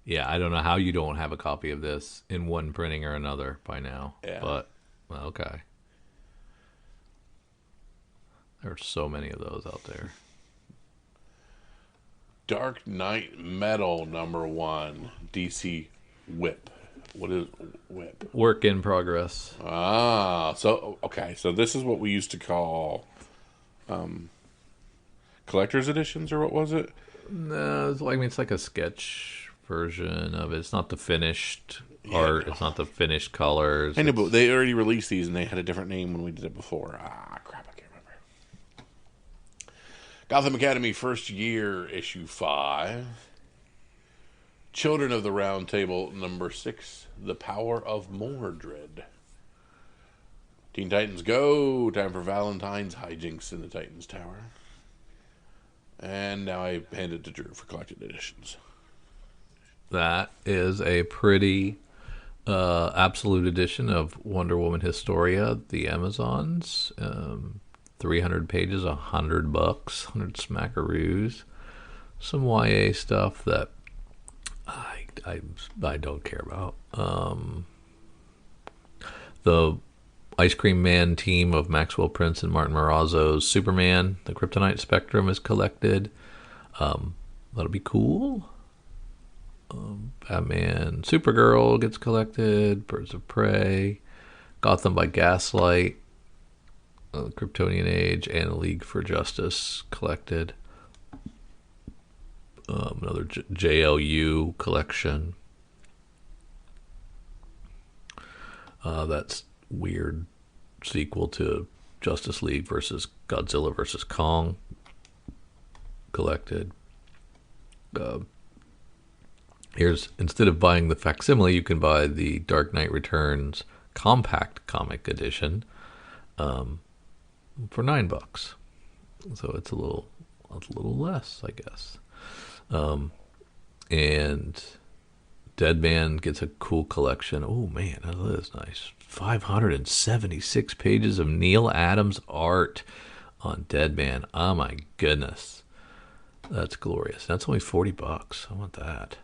Speaker 3: Yeah, I don't know how you don't have a copy of this in one printing or another by now.
Speaker 2: Yeah.
Speaker 3: But, well, okay. There are so many of those out there.
Speaker 2: Dark Knight Metal number 1. DC Whip. What is Whip?
Speaker 3: Work in progress.
Speaker 2: So this is what we used to call collector's editions, or what was it?
Speaker 3: No, it's like a sketch version of it. It's not the finished art. It's not the finished colors.
Speaker 2: I know, but they already released these, and they had a different name when we did it before. Crap, I can't remember. Gotham Academy First Year, Issue 5. Children of the Round Table, number 6. The Power of Mordred. Teen Titans Go! Time for Valentine's hijinks in the Titans Tower. And now I hand it to Drew for collected editions.
Speaker 3: That is a pretty absolute edition of Wonder Woman Historia, the Amazons. 300 pages, $100, 100 smackaroos. Some YA stuff that I don't care about. The Ice Cream Man team of Maxwell Prince and Martin Morazzo's Superman, the Kryptonite Spectrum is collected. That'll be cool. Batman, Supergirl gets collected. Birds of Prey, Gotham by Gaslight, Kryptonian Age, and League for Justice collected. another JLU collection. That's weird sequel to Justice League versus Godzilla versus Kong collected. Here's, instead of buying the facsimile, you can buy the Dark Knight Returns compact comic edition for $9. So it's a little less, I guess. And Deadman gets a cool collection. Oh man, that is nice. 576 pages of Neil Adams art on Deadman. Oh my goodness, that's glorious. That's only $40. I want that.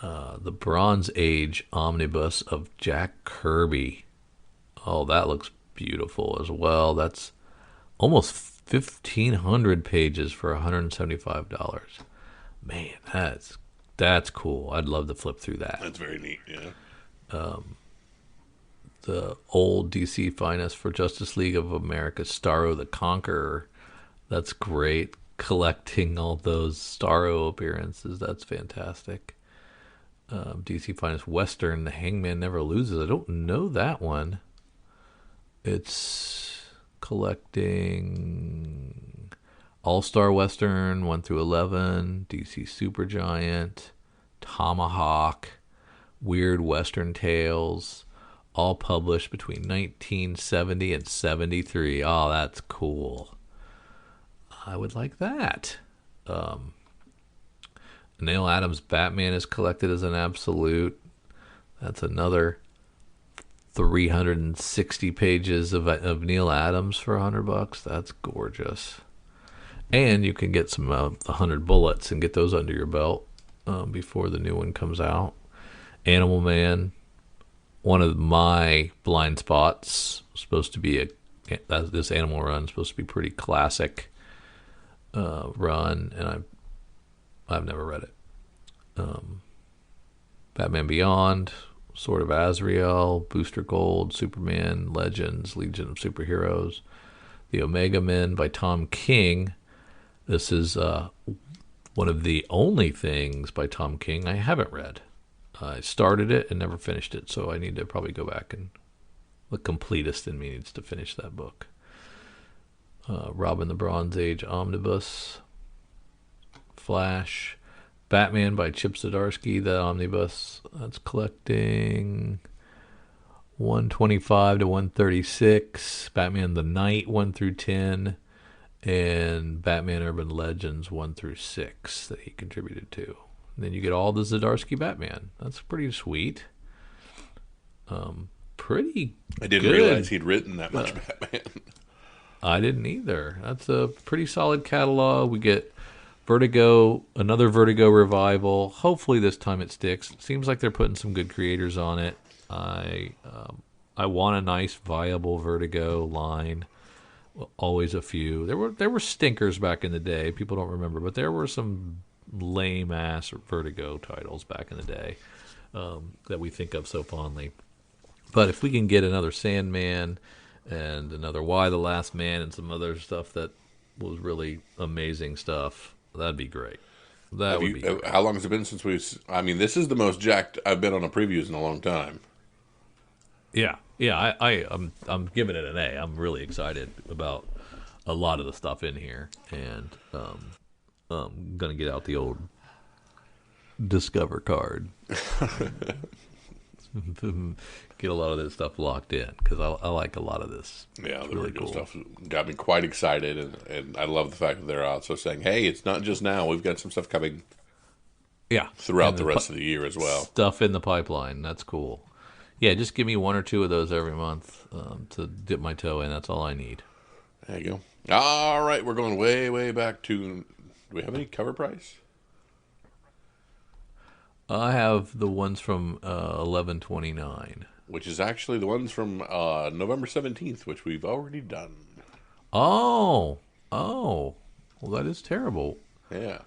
Speaker 3: The Bronze Age omnibus of Jack Kirby. Oh, that looks beautiful as well. That's almost 1,500 pages for $175. Man, that's cool. I'd love to flip through that.
Speaker 2: That's very neat, yeah.
Speaker 3: The old DC Finest for Justice League of America, Starro the Conqueror. That's great. Collecting all those Starro appearances. That's fantastic. DC Finest Western, The Hangman Never Loses. I don't know that one. It's collecting All-Star Western 1 through 11, DC Supergiant, Tomahawk, Weird Western Tales, all published between 1970 and 73. Oh, that's cool. I would like that. Neil Adams' Batman is collected as an absolute. That's another 360 pages of Neil Adams for $100. That's gorgeous. And you can get some 100 Bullets and get those under your belt before the new one comes out. Animal Man, one of my blind spots, supposed to be this Animal Run is supposed to be pretty classic run, and I've never read it. Batman Beyond, Sword of Azrael, Booster Gold, Superman, Legends, Legion of Superheroes, The Omega Men by Tom King. This is one of the only things by Tom King I haven't read. I started it and never finished it, so I need to probably go back, and the completist in me needs to finish that book. Robin the Bronze Age Omnibus, Flash, Batman by Chip Zdarsky, that omnibus, that's collecting 125 to 136, Batman the Knight 1 through 10, and Batman Urban Legends 1 through 6 that he contributed to. And then you get all the Zdarsky Batman. That's pretty sweet. Pretty
Speaker 2: I didn't realize he'd written that much Batman.
Speaker 3: I didn't either. That's a pretty solid catalog. We get Vertigo, another Vertigo revival. Hopefully this time it sticks. Seems like they're putting some good creators on it. I want a nice, viable Vertigo line. Always a few. There were stinkers back in the day. People don't remember, but there were some lame ass Vertigo titles back in the day that we think of so fondly. But if we can get another Sandman and another Y the Last Man and some other stuff that was really amazing stuff, that'd be great. That would be great.
Speaker 2: How long has it been since this is the most jacked I've been on a previews in a long time.
Speaker 3: Yeah. I'm giving it an A. I'm really excited about a lot of the stuff in here, and I'm gonna get out the old Discover card. Get a lot of this stuff locked in, because I like a lot of this.
Speaker 2: Yeah, the
Speaker 3: really
Speaker 2: Vertigo
Speaker 3: cool
Speaker 2: stuff got me quite excited, and I love the fact that they're also saying, hey, it's not just now. We've got some stuff coming throughout the rest of the year as well.
Speaker 3: Stuff in the pipeline. That's cool. Yeah, just give me one or two of those every month to dip my toe in. That's all I need.
Speaker 2: There you go. All right, we're going way, way back to... Do we have any cover price?
Speaker 3: I have the ones from 11/29.
Speaker 2: Which is actually the ones from November 17th, which we've already done.
Speaker 3: Oh. Well, that is terrible.
Speaker 2: Yeah.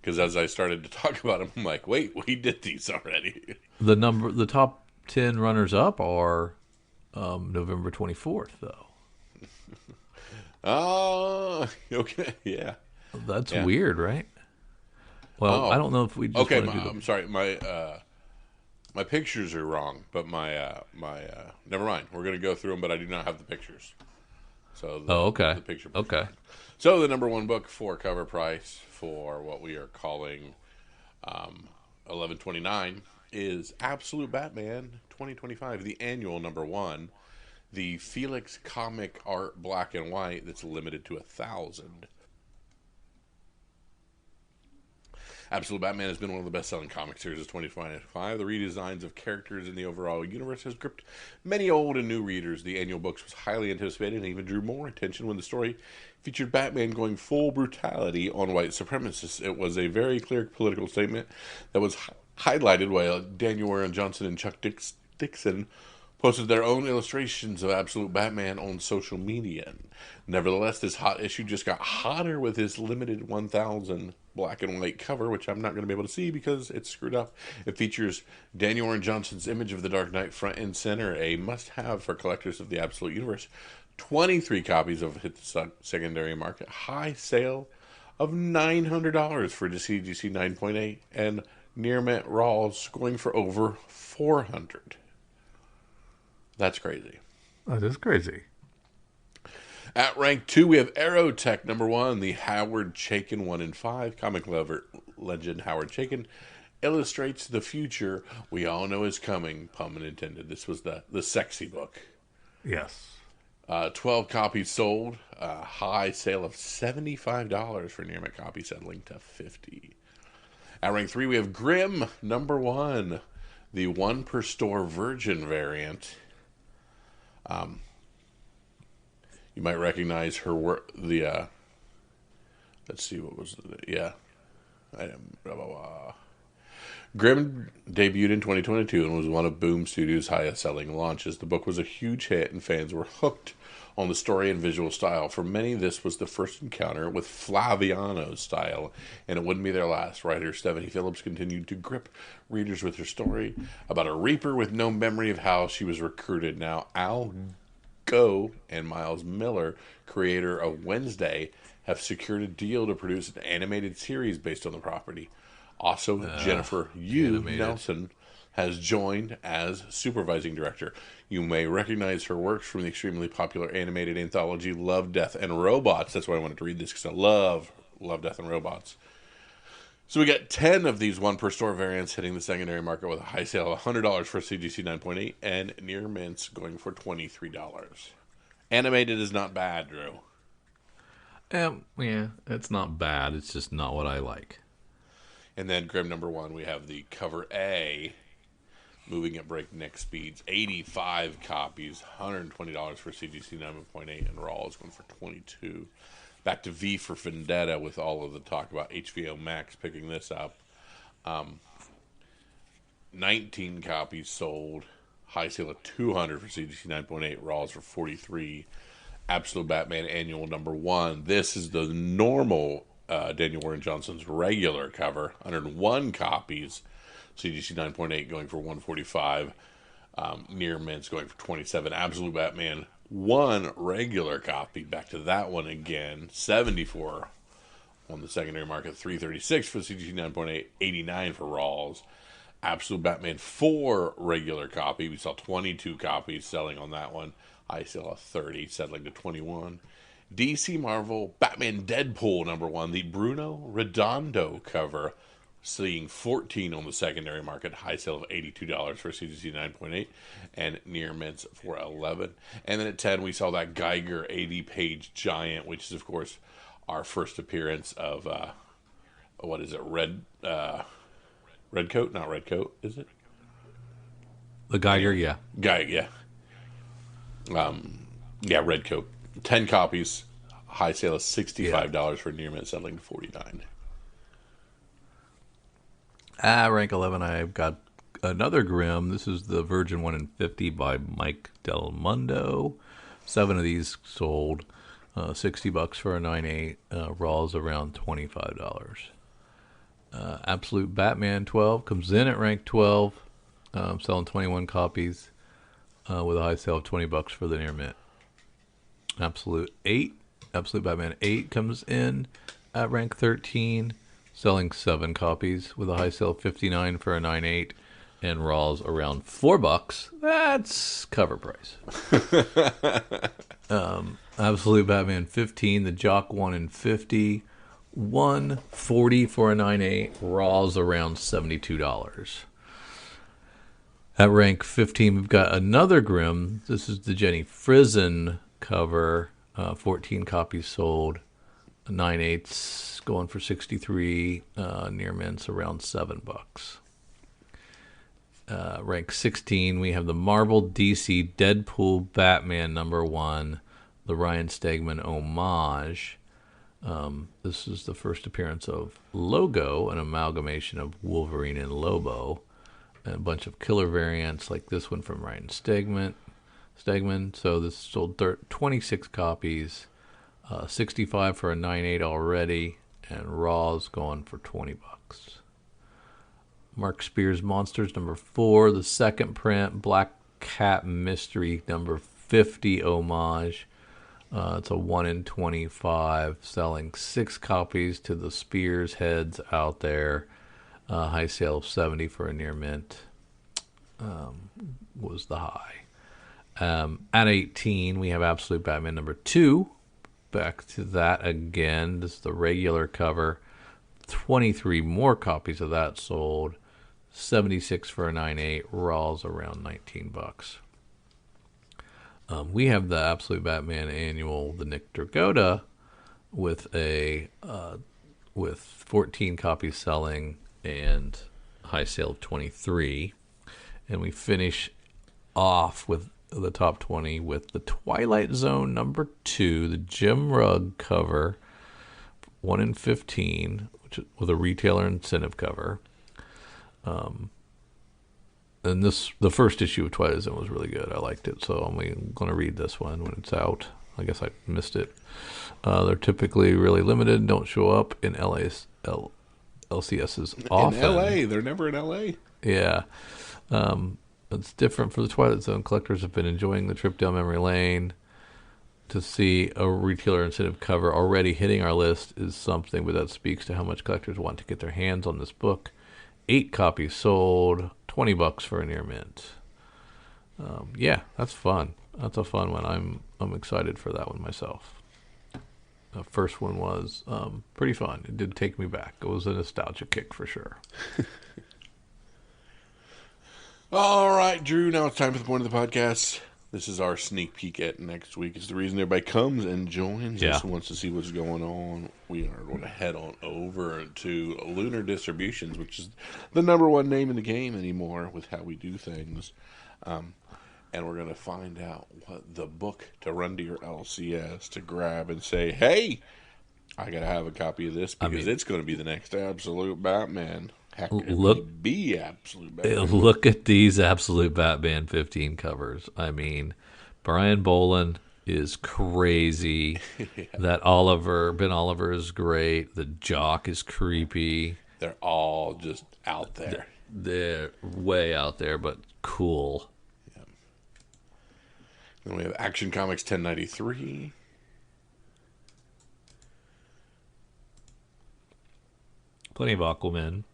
Speaker 2: Because as I started to talk about them, I'm like, wait, we did these already.
Speaker 3: The top 10 runners-up are November 24th, though.
Speaker 2: Oh, okay, yeah.
Speaker 3: That's
Speaker 2: Yeah.
Speaker 3: weird, right? Well, I don't know if we just
Speaker 2: Okay,
Speaker 3: want to do
Speaker 2: I'm sorry. My pictures are wrong, but never mind. We're going to go through them, but I do not have the pictures. So
Speaker 3: okay.
Speaker 2: The picture.
Speaker 3: Okay.
Speaker 2: So the number one book for cover price for what we are calling $11.29 is Absolute Batman 2025, the annual number one, the Felix comic art black and white that's limited to 1,000. Absolute Batman has been one of the best-selling comic series of 2025. The redesigns of characters in the overall universe has gripped many old and new readers. The annual books was highly anticipated and even drew more attention when the story featured Batman going full brutality on white supremacists. It was a very clear political statement that was highlighted while Daniel Warren Johnson and Chuck Dixon posted their own illustrations of Absolute Batman on social media. Nevertheless, this hot issue just got hotter with his limited 1,000 black and white cover, which I'm not going to be able to see because it's screwed up. It features Daniel Warren Johnson's image of the Dark Knight front and center, a must-have for collectors of the Absolute Universe. 23 copies of hit the secondary market. High sale of $900 for the CGC 9.8, and near mint raws going for over $400. That's crazy.
Speaker 3: That is crazy.
Speaker 2: At rank 2, we have Aerotech number 1, the Howard Chaykin 1 in 5. Comic lover legend Howard Chaykin illustrates the future we all know is coming, pun intended. This was the sexy book.
Speaker 3: Yes.
Speaker 2: 12 copies sold. High sale of $75 for near mint copy, settling to $50. At rank 3, we have Grimm number 1, the 1 per store virgin variant. You might recognize her work. Let's see, what was the, yeah. Grimm debuted in 2022 and was one of Boom Studios' highest selling launches. The book was a huge hit and fans were hooked on the story and visual style. For many, this was the first encounter with Flaviano's style, and it wouldn't be their last. Writer Stephanie Phillips continued to grip readers with her story about a reaper with no memory of how she was recruited. Now, Al Go and Miles Miller, creator of Wednesday, have secured a deal to produce an animated series based on the property. Also, Jennifer Nelson has joined as supervising director. You may recognize her works from the extremely popular animated anthology Love, Death, and Robots. That's why I wanted to read this, because I love Death, and Robots. So we got 10 of these 1 per store variants hitting the secondary market with a high sale of $100 for CGC 9.8 and near mints going for $23. Animated is not bad, Drew.
Speaker 3: Yeah, it's not bad. It's just not what I like.
Speaker 2: And then Grimm number 1, we have the cover A, moving at breakneck speeds. 85 copies, $120 for CGC 9.8, and Raw is going for $22. Back to V for Vendetta with all of the talk about HBO Max picking this up. 19 copies sold. High sale of $200 for CGC 9.8. Raws for $43. Absolute Batman Annual number 1. This is the normal Daniel Warren Johnson's regular cover. 101 copies. CGC 9.8 going for $145. Near mints going for $27. Absolute Batman 1 regular copy. Back to that one again. $74 on the secondary market. $336 for CGC 9.8. $89 for Raws. Absolute Batman 4 regular copy. We saw 22 copies selling on that one. I sell a 30, settling to 21. DC Marvel Batman Deadpool number 1, the Bruno Redondo cover, seeing 14 on the secondary market. High sale of $82 for CGC 9.8 and near mints for $11. And then at 10, we saw that Geiger 80-page giant, which is, of course, our first appearance of, what is it, Red Coat? Not Red Coat, is it?
Speaker 3: The Geiger, yeah.
Speaker 2: Yeah. Yeah, Red Coat. 10 copies. High sale of $65 for near mint, settling to $49.
Speaker 3: Rank 11, I've got another Grimm. This is the Virgin 1 in 50 by Mike Del Mundo. 7 of these sold. $60 for a 9.8. Raws around $25. Absolute Batman 12 comes in at rank 12, selling 21 copies with a high sale of $20 for the near mint. Absolute Batman 8 comes in at rank 13, selling 7 copies with a high sale of 59 for a 9.8, and Raw's around $4. That's cover price. Absolute Batman 15, the Jock 1 in 50, 140 for a 9.8. Raw's around $72. At rank 15, we've got another Grimm. This is the Jenny Frison cover. 14 copies sold. 9.8s going for 63. Near mints around $7. Rank 16, we have the Marvel DC Deadpool Batman #1, the Ryan Stegman homage. This is the first appearance of Logo, an amalgamation of Wolverine and Lobo. And a bunch of killer variants like this one from Ryan Stegman. So this sold 26 copies, 65 for a 9.8 already, and Raw's going for $20. Mark Spears Monsters #4, the second print, Black Cat Mystery #50 homage. It's a 1 in 25, selling 6 copies to the Spears heads out there. High sale of 70 for a near mint was the high. At 18, we have Absolute Batman #2. Back to that again. This is the regular cover. 23 more copies of that sold. 76 for a 9.8. Raw's around $19. We have the Absolute Batman annual, the Nick Dragotta, with 14 copies selling and high sale of 23. And we finish off with the top 20 with the Twilight Zone #2, the Jim Rugg cover, 1 in 15, with a retailer incentive cover. And the first issue of Twilight Zone was really good. I liked it, so I'm going to read this one when it's out. I guess I missed it. They're typically really limited, don't show up in LCSs often.
Speaker 2: In LA, they're never in LA.
Speaker 3: Yeah. It's different for the Twilight Zone. Collectors have been enjoying the trip down memory lane. To see a retailer incentive cover already hitting our list is something, but that speaks to how much collectors want to get their hands on this book. 8 copies sold, $20 for a near mint. Yeah, that's fun. That's a fun one. I'm excited for that one myself. The first one was pretty fun. It did take me back. It was a nostalgia kick for sure.
Speaker 2: All right, Drew, now it's time for the point of the podcast. This is our sneak peek at next week. It's the reason everybody comes and joins us and wants to see what's going on. We are going to head on over to Lunar Distributions, which is the #1 name in the game anymore with how we do things. And we're going to find out what the book to run to your LCS to grab and say, hey, I got to have a copy of this because it's going to be the next Absolute Batman. Heck, be Absolute Batman.
Speaker 3: Look at these Absolute Batman 15 covers. I mean, Brian Boland is crazy. That Ben Oliver is great. The Jock is creepy.
Speaker 2: They're all just out there.
Speaker 3: They're way out there, but cool.
Speaker 2: Yeah. Then we have Action Comics 1093.
Speaker 3: Plenty of Aquaman.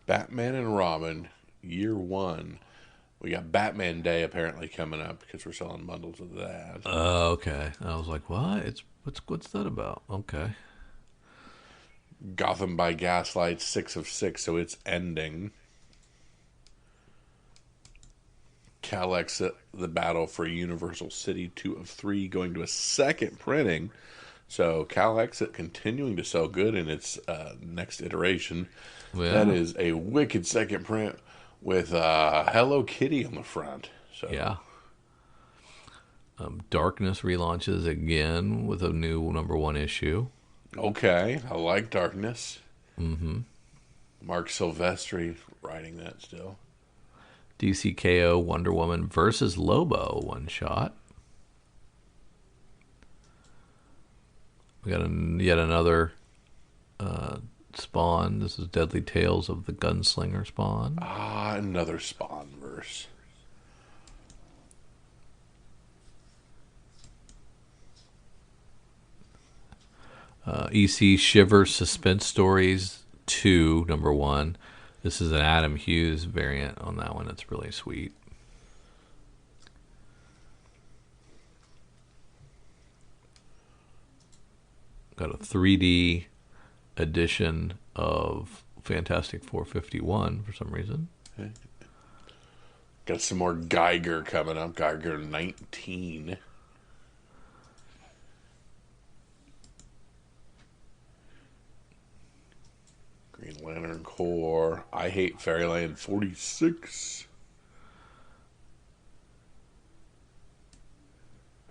Speaker 2: Batman and Robin, year 1. We got Batman Day apparently coming up because we're selling bundles of that.
Speaker 3: Oh, okay. I was like, what? What's that about? Okay.
Speaker 2: Gotham by Gaslight, 6 of 6, so it's ending. Cal-X, the battle for Universal City, 2 of 3, going to a second printing. So Cal-X continuing to sell good in its next iteration. Yeah. That is a wicked second print with Hello Kitty on the front. So
Speaker 3: yeah. Darkness relaunches again with a new #1 issue.
Speaker 2: Okay, I like Darkness.
Speaker 3: Mm-hmm.
Speaker 2: Mark Silvestri writing that still.
Speaker 3: DCKO Wonder Woman versus Lobo one shot. We got yet another Spawn. This is Deadly Tales of the Gunslinger Spawn.
Speaker 2: Ah, another Spawn verse.
Speaker 3: EC Shiver Suspense Stories 2, number 1. This is an Adam Hughes variant on that one. It's really sweet. Got a 3D edition of Fantastic 451 for some reason.
Speaker 2: Okay. Got some more Geiger coming up. Geiger 19. Green Lantern Corps. I Hate Fairyland 46.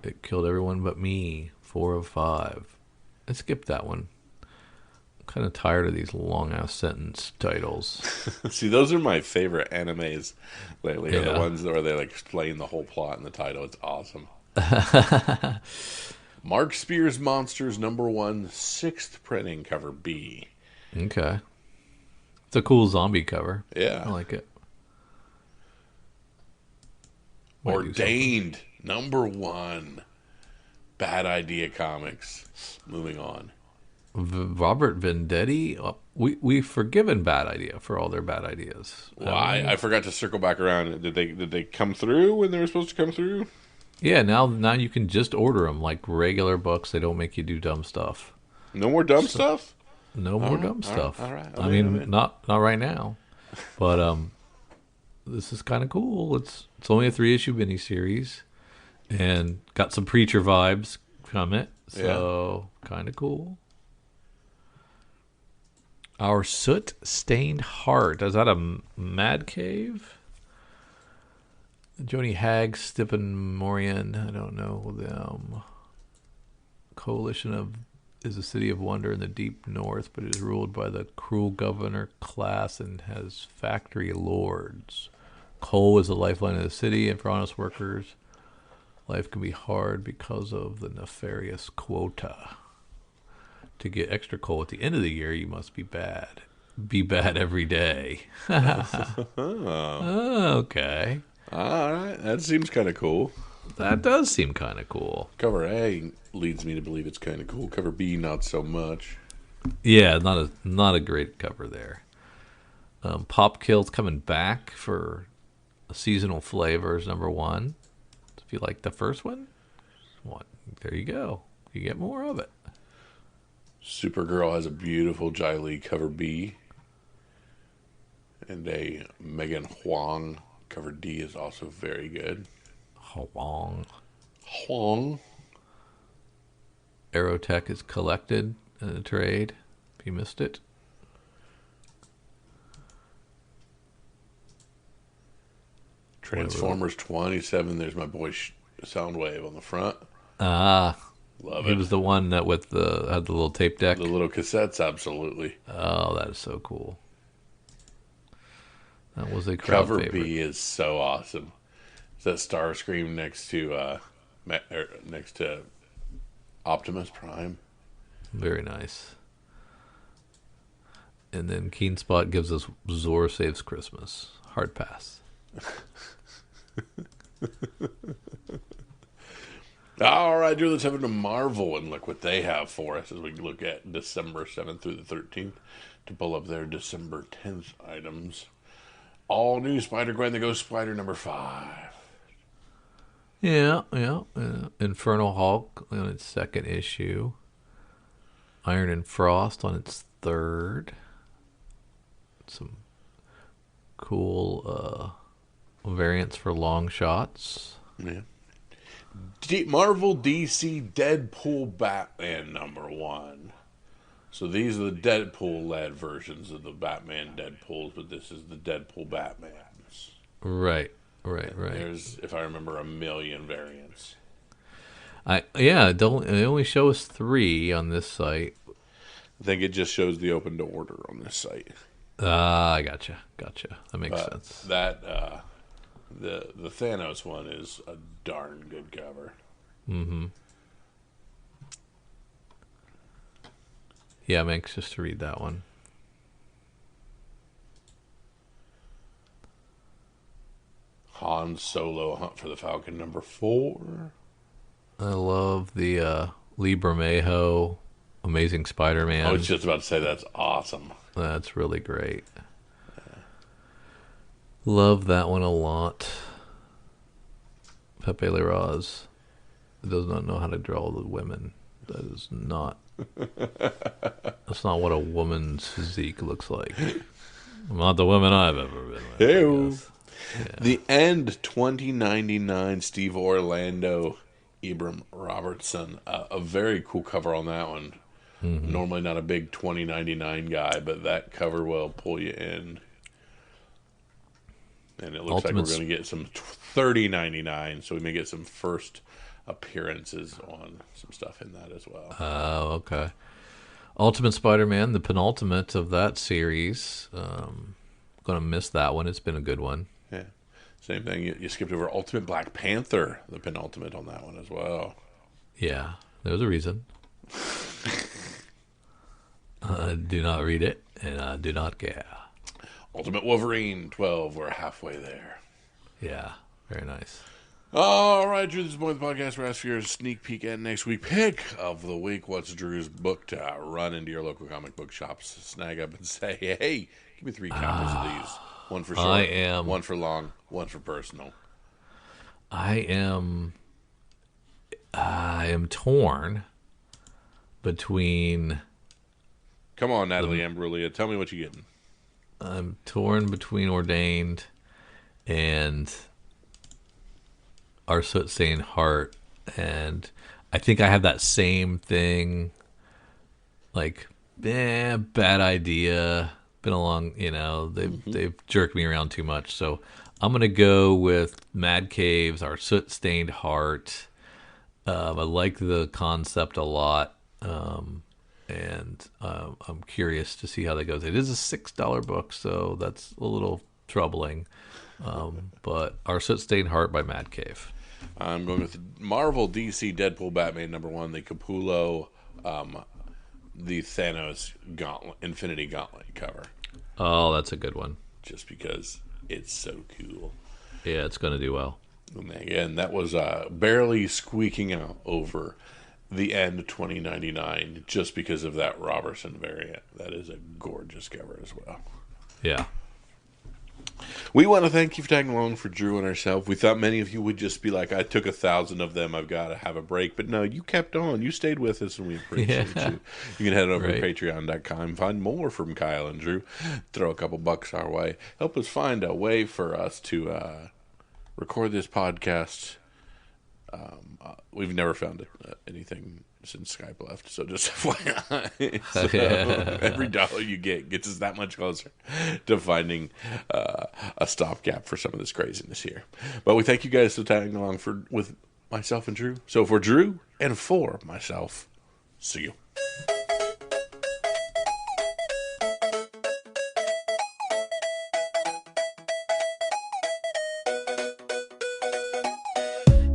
Speaker 3: It Killed Everyone But Me 4 of 5. I skipped that one. I'm kind of tired of these long ass sentence titles.
Speaker 2: See, those are my favorite animes lately. Are
Speaker 3: Yeah.
Speaker 2: the ones where they like explain the whole plot in the title. It's awesome. Mark Spears Monsters number 1, 6th printing, cover B.
Speaker 3: Okay. It's a cool zombie cover.
Speaker 2: Yeah.
Speaker 3: I like it. Might do
Speaker 2: Ordained number 1. Bad Idea Comics. Moving on.
Speaker 3: Robert Venditti. We've forgiven Bad Idea for all their bad ideas.
Speaker 2: Why? I forgot to circle back around. Did they come through when they were supposed to come through?
Speaker 3: Yeah, now you can just order them like regular books. They don't make you do dumb stuff.
Speaker 2: No more dumb stuff?
Speaker 3: No more dumb
Speaker 2: all right,
Speaker 3: stuff.
Speaker 2: all right.
Speaker 3: I mean, not right now, but this is kind of cool. It's only a 3-issue miniseries, and got some Preacher vibes from it. So kind of cool. Our Soot Stained Heart. Is that a Mad Cave? Joni Hagg, Stipan, Morian. I don't know them. Coalition of is a city of wonder in the deep north, but is ruled by the cruel governor class and has factory lords. Coal is the lifeline of the city, and for honest workers, life can be hard because of the nefarious quota. To get extra coal at the end of the year, you must be bad. Be bad every day. Okay.
Speaker 2: All right. That seems kind of cool.
Speaker 3: That does seem kind of cool.
Speaker 2: Cover A leads me to believe it's kind of cool. Cover B, not so much.
Speaker 3: Yeah, not a great cover there. Pop Kill's coming back for seasonal flavors number 1. If you like the first one, there you go. You get more of it.
Speaker 2: Supergirl has a beautiful Jai Lee cover B. And a Megan Huang cover D is also very good.
Speaker 3: Huang.
Speaker 2: Huang.
Speaker 3: Aerotech is collected in a trade. If you missed it.
Speaker 2: Transformers 27. There's my boy Soundwave on the front.
Speaker 3: Ah,
Speaker 2: Love
Speaker 3: he
Speaker 2: it.
Speaker 3: was the one that had the little tape deck.
Speaker 2: The little cassettes, absolutely.
Speaker 3: Oh, that is so cool. That was a crowd
Speaker 2: Cover
Speaker 3: favorite.
Speaker 2: B is so awesome. It's that Starscream next to Optimus Prime.
Speaker 3: Very nice. And then Keen Spot gives us Zor Saves Christmas. Hard pass.
Speaker 2: All right, Drew, let's head into Marvel and look what they have for us as we look at December 7th through the 13th to pull up their December 10th items. All new Spider-Gwen the Ghost Spider number 5.
Speaker 3: Yeah. Infernal Hulk on its 2nd issue. Iron and Frost on its 3rd. Some cool variants for long shots.
Speaker 2: Yeah. Marvel DC Deadpool Batman number 1. So these are the Deadpool-led versions of the Batman Deadpools, but this is the Deadpool Batmans.
Speaker 3: Right.
Speaker 2: There's, if I remember, 1 million variants.
Speaker 3: They only show us 3 on this site.
Speaker 2: I think it just shows the open to order on this site.
Speaker 3: I gotcha. That makes sense.
Speaker 2: That the Thanos one is a darn good cover.
Speaker 3: Mm-hmm. Yeah, I'm anxious to read that one.
Speaker 2: Han Solo Hunt for the Falcon number 4.
Speaker 3: I love the Lee Bermejo Amazing Spider-Man.
Speaker 2: I was just about to say that's awesome.
Speaker 3: That's really great. Love that one a lot. Pepe Larraz does not know how to draw the women. That is not. That's not what a woman's physique looks like. Not the women I've ever been with.
Speaker 2: Hey-o. The End 2099, Steve Orlando, Ibram Robertson. A very cool cover on that one. Mm-hmm. Normally not a big 2099 guy, but that cover will pull you in. And it looks like we're going to get some 3099, so we may get some first appearances on some stuff in that as well.
Speaker 3: Oh, okay. Ultimate Spider-Man, the penultimate of that series. Going to miss that one. It's been a good one.
Speaker 2: Yeah. Same thing. You skipped over Ultimate Black Panther, the penultimate on that one as well.
Speaker 3: Yeah. There's a reason. I do not read it, and I do not care.
Speaker 2: Ultimate Wolverine 12. We're halfway there.
Speaker 3: Yeah. Very nice.
Speaker 2: All right, Drew, this is the podcast. We're asking for your sneak peek at next week pick of the week. What's Drew's book to run into your local comic book shops, snag up, and say, hey, give me 3 copies of these. One for short, one for long, one for personal.
Speaker 3: I am torn between...
Speaker 2: Come on, Natalie Imbruglia. Tell me what you're getting.
Speaker 3: I'm torn between Ordained and Our Soot Stained Heart, and I think I have that same thing, like, bad idea, been along, they've jerked me around too much, so I'm going to go with Mad Cave's Our Soot Stained Heart. I like the concept a lot, and I'm curious to see how that goes. It is a $6 book, so that's a little troubling, but Our Soot Stained Heart by Mad Cave.
Speaker 2: I'm going with Marvel DC Deadpool Batman #1, the Capullo, the Thanos Gauntlet, Infinity Gauntlet cover.
Speaker 3: Oh, that's a good one.
Speaker 2: Just because it's so cool.
Speaker 3: Yeah, it's going to do well.
Speaker 2: And again, that was barely squeaking out over the End 2099 just because of that Robertson variant. That is a gorgeous cover as well.
Speaker 3: Yeah.
Speaker 2: We want to thank you for tagging along for Drew and ourselves. We thought many of you would just be like, I took 1,000 of them, I've got to have a break. But no, you kept on. You stayed with us, and we appreciate you. You can head over to patreon.com and find more from Kyle and Drew. Throw a couple bucks our way. Help us find a way for us to record this podcast. We've never found anything since Skype left, so just FYI. Every dollar you get gets us that much closer to finding a stopgap for some of this craziness here. But we thank you guys for tagging along with myself and Drew. So for Drew and for myself, see you.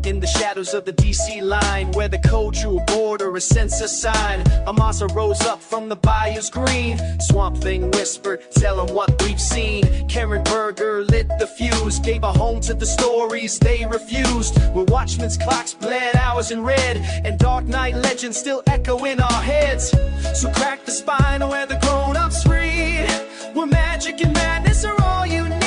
Speaker 1: In the shadows of the DC line, where the code drew a border, a sensor sign, a monster rose up from the bayous green. Swamp Thing whispered, tell 'em what we've seen. Karen Berger lit the fuse, gave a home to the stories they refused. Where Watchmen's clocks bled hours in red, and Dark Knight legends still echo in our heads. So crack the spine where the grown-ups read, where magic and madness are all you need.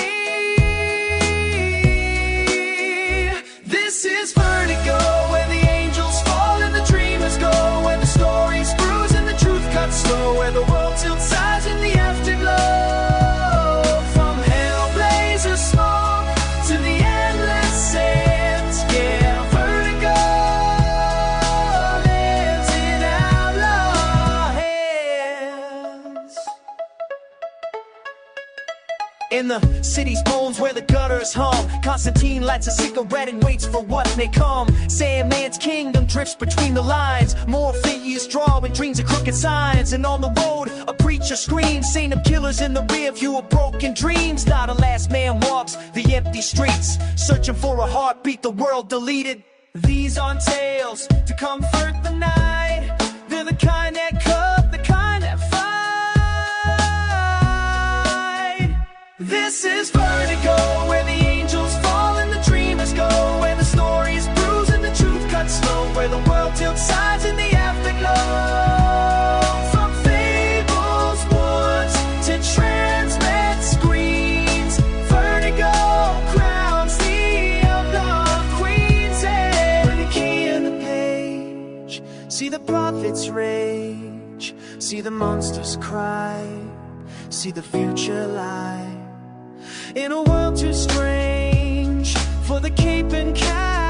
Speaker 1: This is Vertigo, where the angels fall and the dreamers go, where the stories bruise and the truth cuts slow, where the world tilts sides in the afterglow. From Hellblazer smoke to the endless sands, yeah, Vertigo lives in outlaw hands. In the city's bones where the gutters hum, Constantine lights a cigarette and waits for what may come. Sandman's kingdom drifts between the lines, Morpheus drawing dreams of crooked signs. And on the road, a preacher screams, seen of killers in the rear view of broken dreams. Not a last man walks the empty streets, searching for a heartbeat the world deleted. These aren't tales to comfort the night, they're the kind that cut, the kind that fight. This is Vertigo, where the angels fall and the dreamers go, where the stories bruise and the truth cuts slow, where the world tilts sides in the afterglow. See the monsters cry, see the future lie. In a world too strange for the cape and cow.